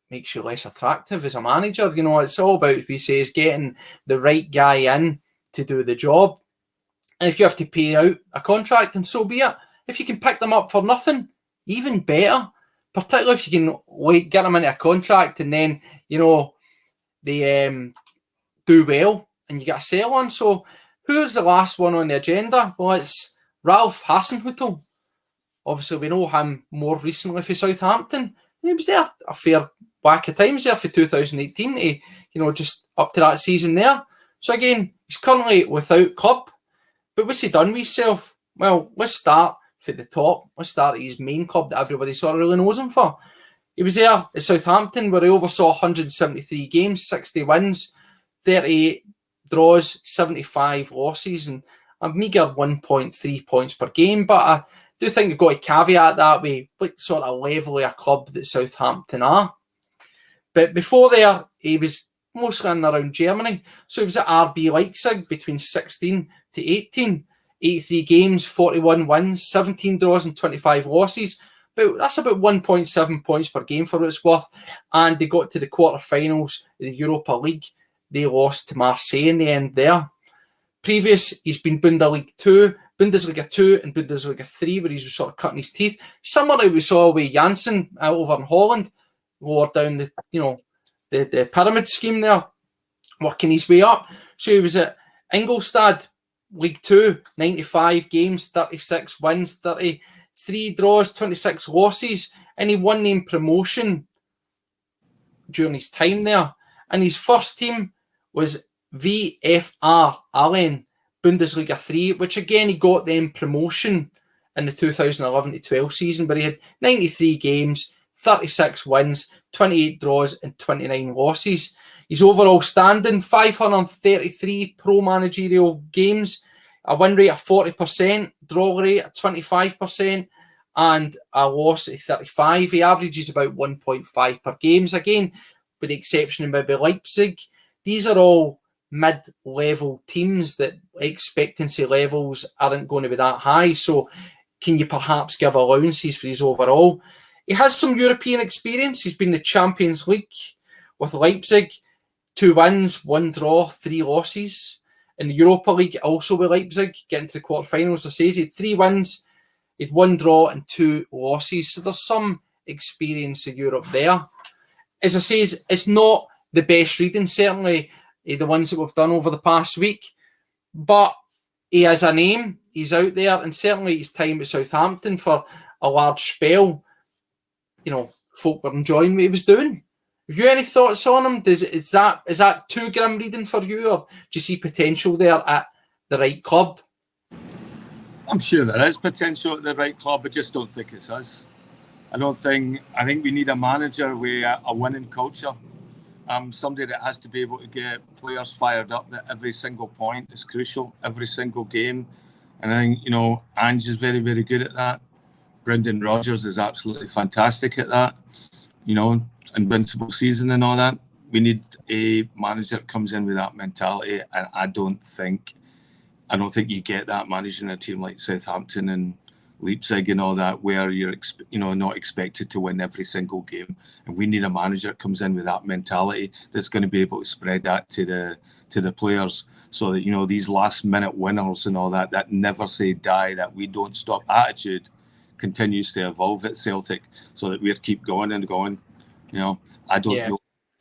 makes you less attractive as a manager. It's all about, we say, is getting the right guy in to do the job. And if you have to pay out a contract, then so be it. If you can pick them up for nothing, even better, particularly if you can get them into a contract and then, they do well and you get a sell on. So who's the last one on the agenda? Well, it's Ralph Hasenhuttl. Obviously, we know him more recently for Southampton. He was there a fair whack of times there for 2018 to, just up to that season there. So again, he's currently without club. But what's he done with himself? Well, let's start for the top. Let's start at his main club that everybody sort of really knows him for. He was there at Southampton where he oversaw 173 games, 60 wins, 38 draws, 75 losses, and a meagre 1.3 points per game. But I do think you've got to caveat that with what sort of level of a club that Southampton are. But before there, he was mostly in and around Germany. So he was at RB Leipzig between 16 to 18. 83 games, 41 wins, 17 draws and 25 losses. But that's about 1.7 points per game for what it's worth. And they got to the quarterfinals of the Europa League. They lost to Marseille in the end there. Previous, he's been Bundesliga 2 and Bundesliga 3, where he's sort of cutting his teeth. Similar to we saw with Jansen over in Holland, lower down the pyramid scheme there, working his way up. So he was at Ingolstadt, League 2, 95 games, 36 wins, 33 draws, 26 losses, and he won the promotion during his time there. And his first team was VfR Aalen, Bundesliga 3, which again he got them promotion in the 2011-12 season, but he had 93 games, 36 wins, 28 draws and 29 losses. His overall standing, 533 pro managerial games, a win rate of 40%, draw rate of 25%, and a loss of 35. He averages about 1.5 per games. Again, with the exception of maybe Leipzig, these are all mid-level teams that expectancy levels aren't going to be that high. So can you perhaps give allowances for his overall? He has some European experience. He's been in the Champions League with Leipzig, 2 wins, 1 draw, 3 losses. In the Europa League, also with Leipzig, getting to the quarterfinals, I say he had 3 wins, he had 1 draw and 2 losses. So there's some experience in Europe there. As I say, it's not the best reading, certainly the ones that we've done over the past week, but he has a name, he's out there, and certainly his time at Southampton for a large spell, folk were enjoying what he was doing. Have you any thoughts on him? Is that too grim reading for you, or do you see potential there at the right club? I'm sure there is potential at the right club. I just don't think it's us. I think we need a manager with a winning culture. Somebody that has to be able to get players fired up at every single point is crucial, every single game. And I think, Ange is very, very good at that. Brendan Rodgers is absolutely fantastic at that. Invincible season and all that. We need a manager that comes in with that mentality, and I don't think you get that managing a team like Southampton and Leipzig and all that, where you're not expected to win every single game. And we need a manager that comes in with that mentality that's going to be able to spread that to the players, so that these last minute winners and all that never say die, that we don't stop attitude continues to evolve at Celtic, so that we keep going and going. I don't know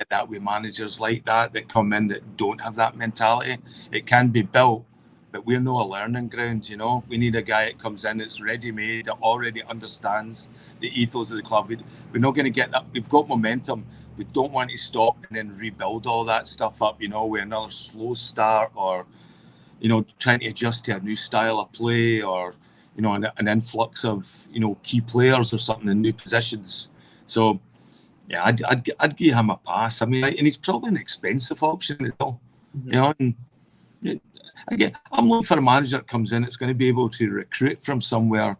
that with managers like that come in that don't have that mentality. It can be built, but we're not a learning ground. We need a guy that comes in that's ready-made, that already understands the ethos of the club. We're not going to get that. We've got momentum. We don't want to stop and then rebuild all that stuff up, with another slow start, or trying to adjust to a new style of play, or an influx of key players or something in new positions. So yeah, I'd give him a pass. I mean, and he's probably an expensive option as well. And again, I'm looking for a manager that comes in that's going to be able to recruit from somewhere.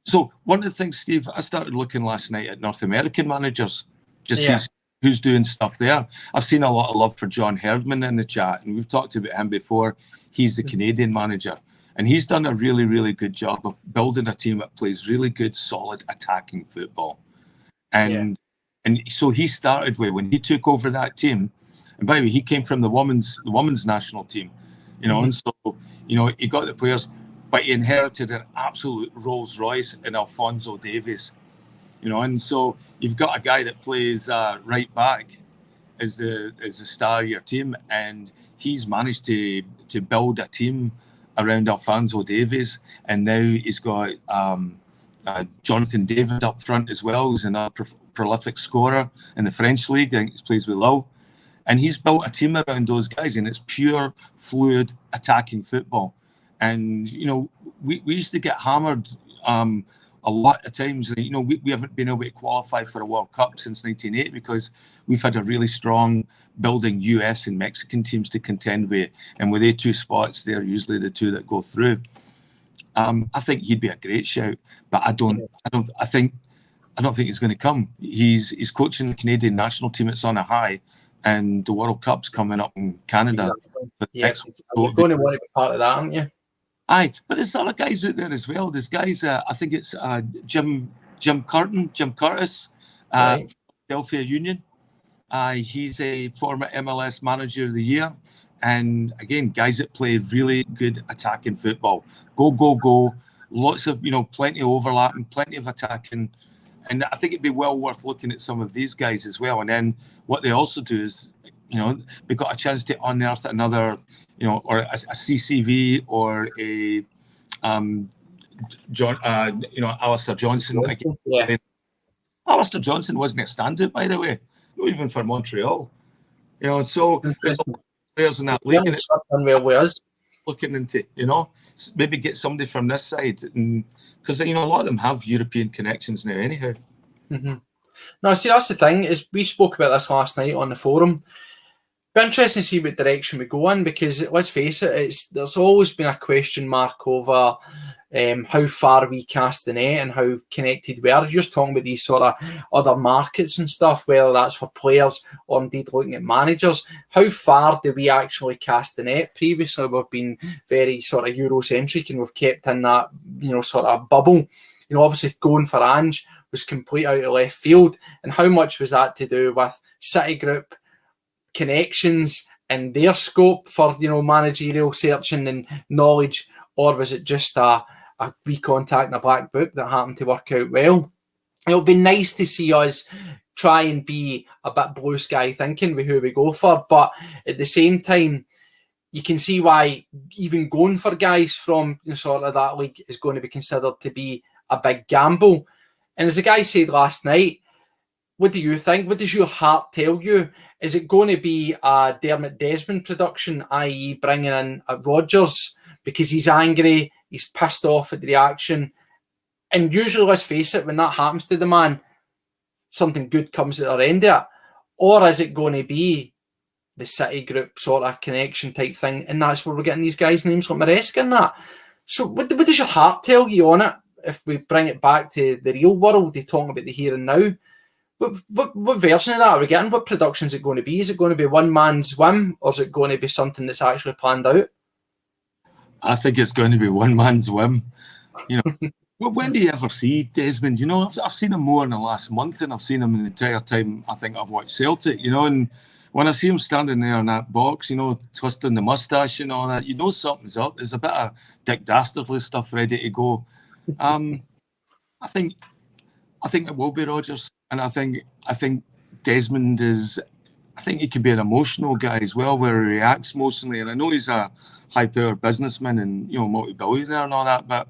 So one of the things, Steve, I started looking last night at North American managers, just see who's doing stuff there. I've seen a lot of love for John Herdman in the chat, and we've talked about him before. He's the Canadian manager, and he's done a really, really good job of building a team that plays really good, solid attacking football. And so he started with, when he took over that team, and by the way, he came from the women's national team, and so he got the players. but he inherited an absolute Rolls Royce in Alphonso Davies, you know. And so you've got a guy that plays right back as the star of your team, and he's managed to build a team around Alphonso Davies, and now he's got Jonathan David up front as well, who's another prolific scorer in the French league. I think he plays with Lille. And he's built a team around those guys, and it's pure, fluid, attacking football. And, you know, we used to get hammered a lot of times. You know, we haven't been able to qualify for a World Cup since 1980 because we've had a really strong building US and Mexican teams to contend with. And with the two spots, they're usually the two that go through. I think he'd be a great shout, but I don't think he's going to come. He's coaching the Canadian national team. It's on a high, and the World Cup's coming up in Canada. Exactly. Yeah, you're going to want to be part of that, aren't you? Aye, but there's other guys out there as well. There's guys, I think it's Jim Curtis, right. Philadelphia Union. He's a former MLS Manager of the Year. And again, guys that play really good attacking football. Go. Lots of, you know, plenty of overlapping, plenty of attacking. And I think it'd be well worth looking at some of these guys as well. And then what they also do is, you know, they've got a chance to unearth another, you know, or a CCV or a Alistair Johnson. Yeah. Alistair Johnson wasn't a standout, by the way, not even for Montreal. You know, so there's players in that league. Looking into, you know, maybe get somebody from this side, because you know a lot of them have European connections now, anyhow. Mm-hmm. No, see, that's the thing, is we spoke about this last night on the forum. Be interesting to see what direction we go in, because let's face it, there's always been a question mark over how far we cast the net and how connected we are. You're just talking about these sort of other markets and stuff, whether that's for players or indeed looking at managers. How far do we actually cast the net? Previously, we've been very sort of Eurocentric, and we've kept in that, you know, sort of bubble. You know, obviously going for Ange was complete out of left field. And how much was that to do with City Group connections and their scope for, you know, managerial searching and knowledge, or was it just a wee contact in a black book that happened to work out well? It'll be nice to see us try and be a bit blue sky thinking with who we go for, but at the same time, you can see why even going for guys from, you know, sort of that league is going to be considered to be a big gamble. And as the guy said last night, what do you think? What does your heart tell you? Is it going to be a Dermot Desmond production, i.e. bringing in a Rodgers because he's angry, he's pissed off at the reaction? And usually, let's face it, when that happens to the man, something good comes at the end of it. Or is it going to be the City Group sort of connection type thing? And that's where we're getting these guys' names like Maresca and that. So what does your heart tell you on it? If we bring it back to the real world, they're talking about the here and now. What version of that are we getting? What production is it going to be? Is it going to be one man's whim, or is it going to be something that's actually planned out? I think it's going to be one man's whim. You know, when do you ever see Desmond? You know, I've seen him more in the last month than I've seen him in the entire time I think I've watched Celtic. You know, and when I see him standing there in that box, you know, twisting the moustache and all that, you know something's up. There's a bit of Dick Dastardly stuff ready to go. I think it will be Rodgers, and I think Desmond is. I think he could be an emotional guy as well, where he reacts emotionally. And I know he's a high-powered businessman and, you know, multi-billionaire and all that, but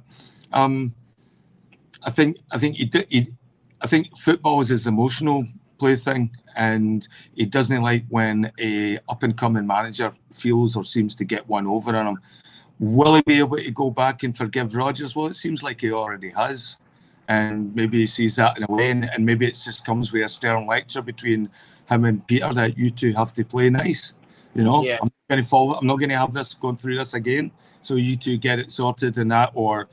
I think football is his emotional plaything, and he doesn't like when a up-and-coming manager feels or seems to get one over on him. Will he be able to go back and forgive Rodgers? Well, it seems like he already has. And maybe he sees that in a way, and maybe it just comes with a stern lecture between him and Peter that you two have to play nice. You know, yeah. I'm not going to have this going through this again. So you two get it sorted and that, or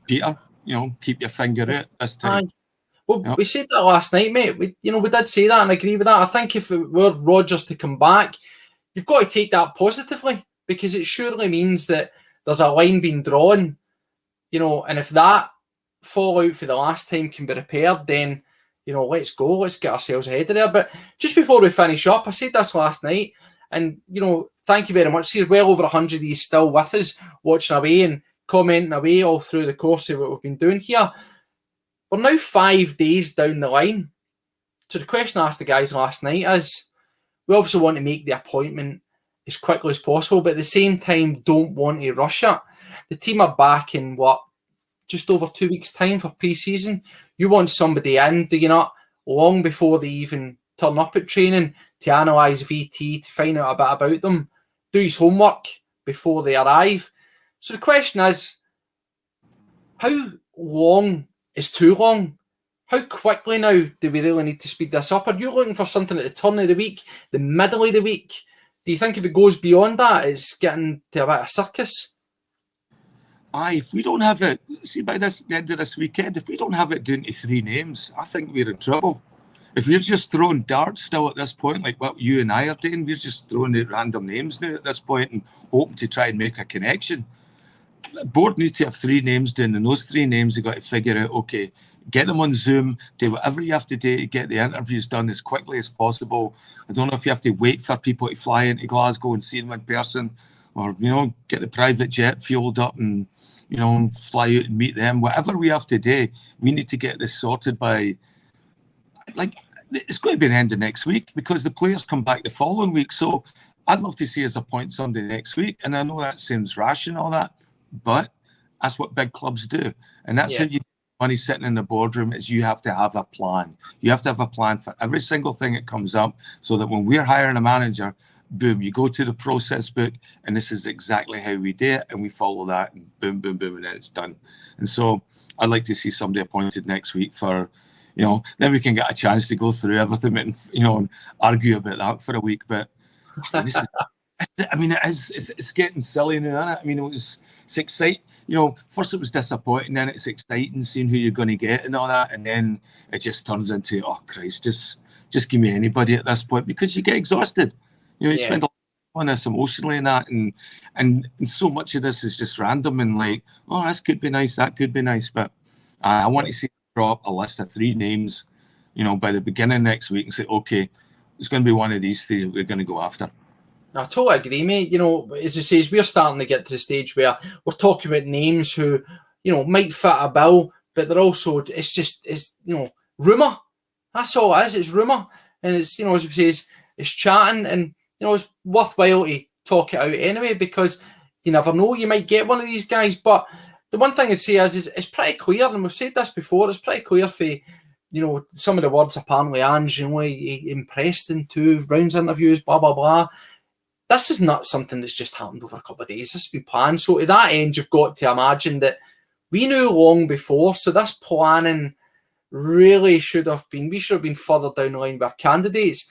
Peter, you know, keep your finger out this time. Well, we said that last night, mate. We did say that and agree with that. I think if it were Rodgers to come back, you've got to take that positively, because it surely means that there's a line being drawn, you know, and if that fallout for the last time can be repaired, then, you know, let's go, let's get ourselves ahead of there. But just before we finish up, I said this last night, and, you know, thank you very much. You're well over 100 of you still with us, watching away and commenting away all through the course of what we've been doing here. We're now 5 days down the line. So the question I asked the guys last night is, we obviously want to make the appointment as quickly as possible, but at the same time, don't want to rush it. The team are back in, just over 2 weeks' time for pre-season. You want somebody in, do you not, long before they even turn up at training to analyse VT, to find out a bit about them, do his homework before they arrive. So the question is, how long is too long? How quickly now do we really need to speed this up? Are you looking for something at the turn of the week, the middle of the week? Do you think if it goes beyond that, it's getting to a bit of a circus? Aye, if we don't have it, see, by the end of this weekend, if we don't have it down to 3 names, I think we're in trouble. If we're just throwing darts still at this point, like what you and I are doing, we're just throwing out random names now at this point and hoping to try and make a connection. The board needs to have 3 names down, and those 3 names have got to figure out, okay, get them on Zoom, do whatever you have to do to get the interviews done as quickly as possible. I don't know if you have to wait for people to fly into Glasgow and see them in person, or, get the private jet fueled up and, fly out and meet them. Whatever we have to do, we need to get this sorted by, it's going to be the end of next week, because the players come back the following week. So I'd love to see us appoint somebody next week. And I know that seems rash and all that, but that's what big clubs do. And that's how you money sitting in the boardroom, is you have to have a plan. You have to have a plan for every single thing that comes up, so that when we're hiring a manager, boom, you go to the process book and this is exactly how we do it, and we follow that, and boom, boom, boom, and then it's done. And so I'd like to see somebody appointed next week for, then we can get a chance to go through everything and, and argue about that for a week. But it's getting silly now, isn't it? I mean, it's exciting. First it was disappointing, then it's exciting seeing who you're going to get and all that, and then it just turns into, oh Christ, just give me anybody at this point, because you get exhausted. You spend a lot on this emotionally and that, and so much of this is just random and like, oh, this could be nice, that could be nice, but I want to see drop a list of 3 names, by the beginning next week, and say, okay, it's going to be one of these 3 we're going to go after. I totally agree, mate. As it says, we're starting to get to the stage where we're talking about names who, might fit a bill, but they're also, it's rumour. That's all it is. It's rumour. And it's, as it says, it's chatting, and, it's worthwhile to talk it out anyway, because you never know, you might get one of these guys. But the one thing I'd say is it's pretty clear, and we've said this before, it's pretty clear for, some of the words apparently Ange, he impressed in 2 rounds interviews, blah, blah, blah. This is not something that's just happened over a couple of days. This has been planned. So to that end, you've got to imagine that we knew long before. So this planning really we should have been further down the line with our candidates.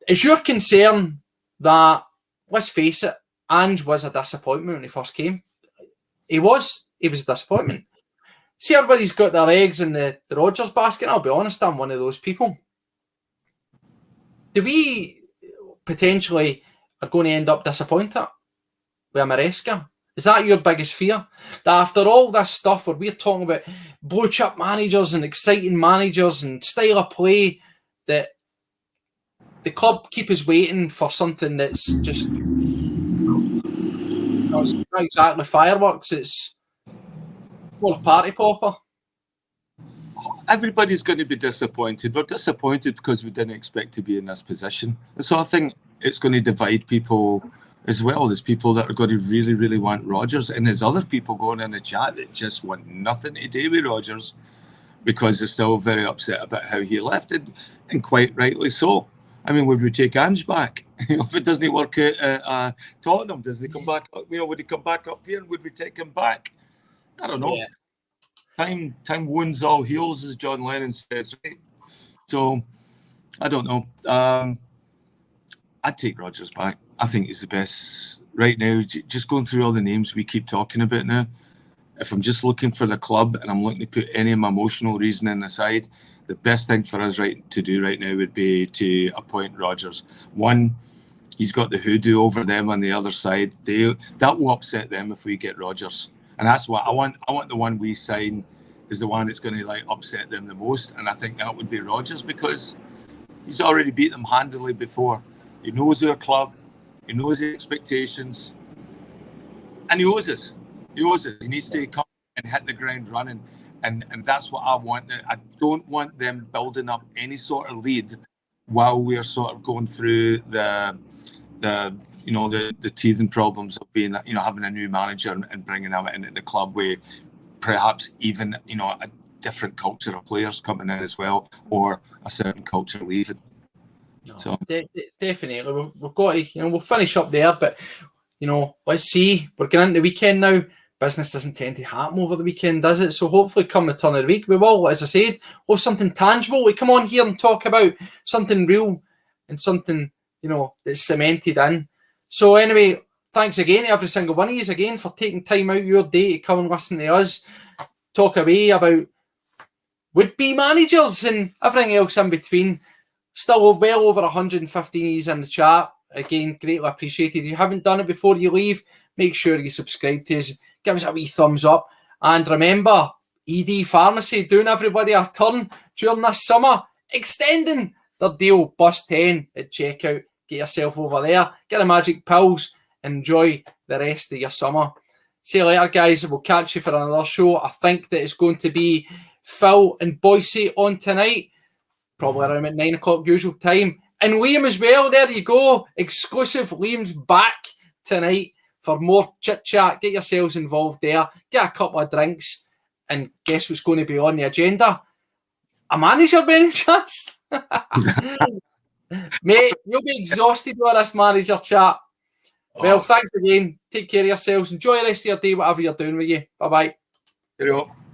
Is your concern that, let's face it, Ange was a disappointment when he first came? He was a disappointment. See, everybody's got their eggs in the Rodgers basket. I'll be honest, I'm one of those people. Do we potentially are going to end up disappointed with Maresca? Is that your biggest fear? That after all this stuff where we're talking about blue chip managers and exciting managers and style of play, that the club keep us waiting for something that's just, it's not exactly fireworks, it's more a party popper. Everybody's going to be disappointed. We're disappointed because we didn't expect to be in this position. And so I think it's going to divide people as well. There's people that are going to really, really want Rodgers, and there's other people going in the chat that just want nothing to do with Rodgers because they're still very upset about how he left it, and quite rightly so. I mean, would we take Ange back? If it doesn't work at Tottenham, does he come back? Would he come back up here, and would we take him back? I don't know. Yeah. Time wounds all heals, as John Lennon says, right? So, I don't know. I'd take Rodgers back. I think he's the best right now. Just going through all the names we keep talking about now, if I'm just looking for the club and I'm looking to put any of my emotional reasoning aside, the best thing for us to do right now would be to appoint Rodgers. One, he's got the hoodoo over them on the other side. That will upset them if we get Rodgers. And that's what I want. I want the one we sign is the one that's going to upset them the most. And I think that would be Rodgers, because he's already beat them handily before. He knows our club. He knows the expectations. And he owes us. He owes it. He needs to come and hit the ground running. And that's what I want. I don't want them building up any sort of lead while we're sort of going through the teething problems of being, having a new manager and bringing him into the club with perhaps even, a different culture of players coming in as well, or a certain culture leaving. No, so definitely, we've got to, we'll finish up there, but let's see. We're getting into the weekend now. Business doesn't tend to happen over the weekend, does it? So hopefully come the turn of the week, we will, as I said, we'll have something tangible. We come on here and talk about something real and something, that's cemented in. So anyway, thanks again to every single one of you again for taking time out of your day to come and listen to us talk away about would-be managers and everything else in between. Still well over 115 in the chat. Again, greatly appreciated. If you haven't done it before you leave, make sure you subscribe to us. Give us a wee thumbs up. And remember, ED Pharmacy doing everybody a turn during this summer, extending their deal, Bus 10 at checkout. Get yourself over there, get the magic pills, enjoy the rest of your summer. See you later, guys. We'll catch you for another show. I think that it's going to be Phil and Bhoycie on tonight, probably around at 9 o'clock usual time. And Liam as well. There you go. Exclusive. Liam's back tonight for more chit-chat. Get yourselves involved there. Get a couple of drinks. And guess what's going to be on the agenda? A manager, by any chance? Mate, you'll be exhausted with this manager chat. Well, thanks again. Take care of yourselves. Enjoy the rest of your day, whatever you're doing with you. Bye-bye. Cheerio.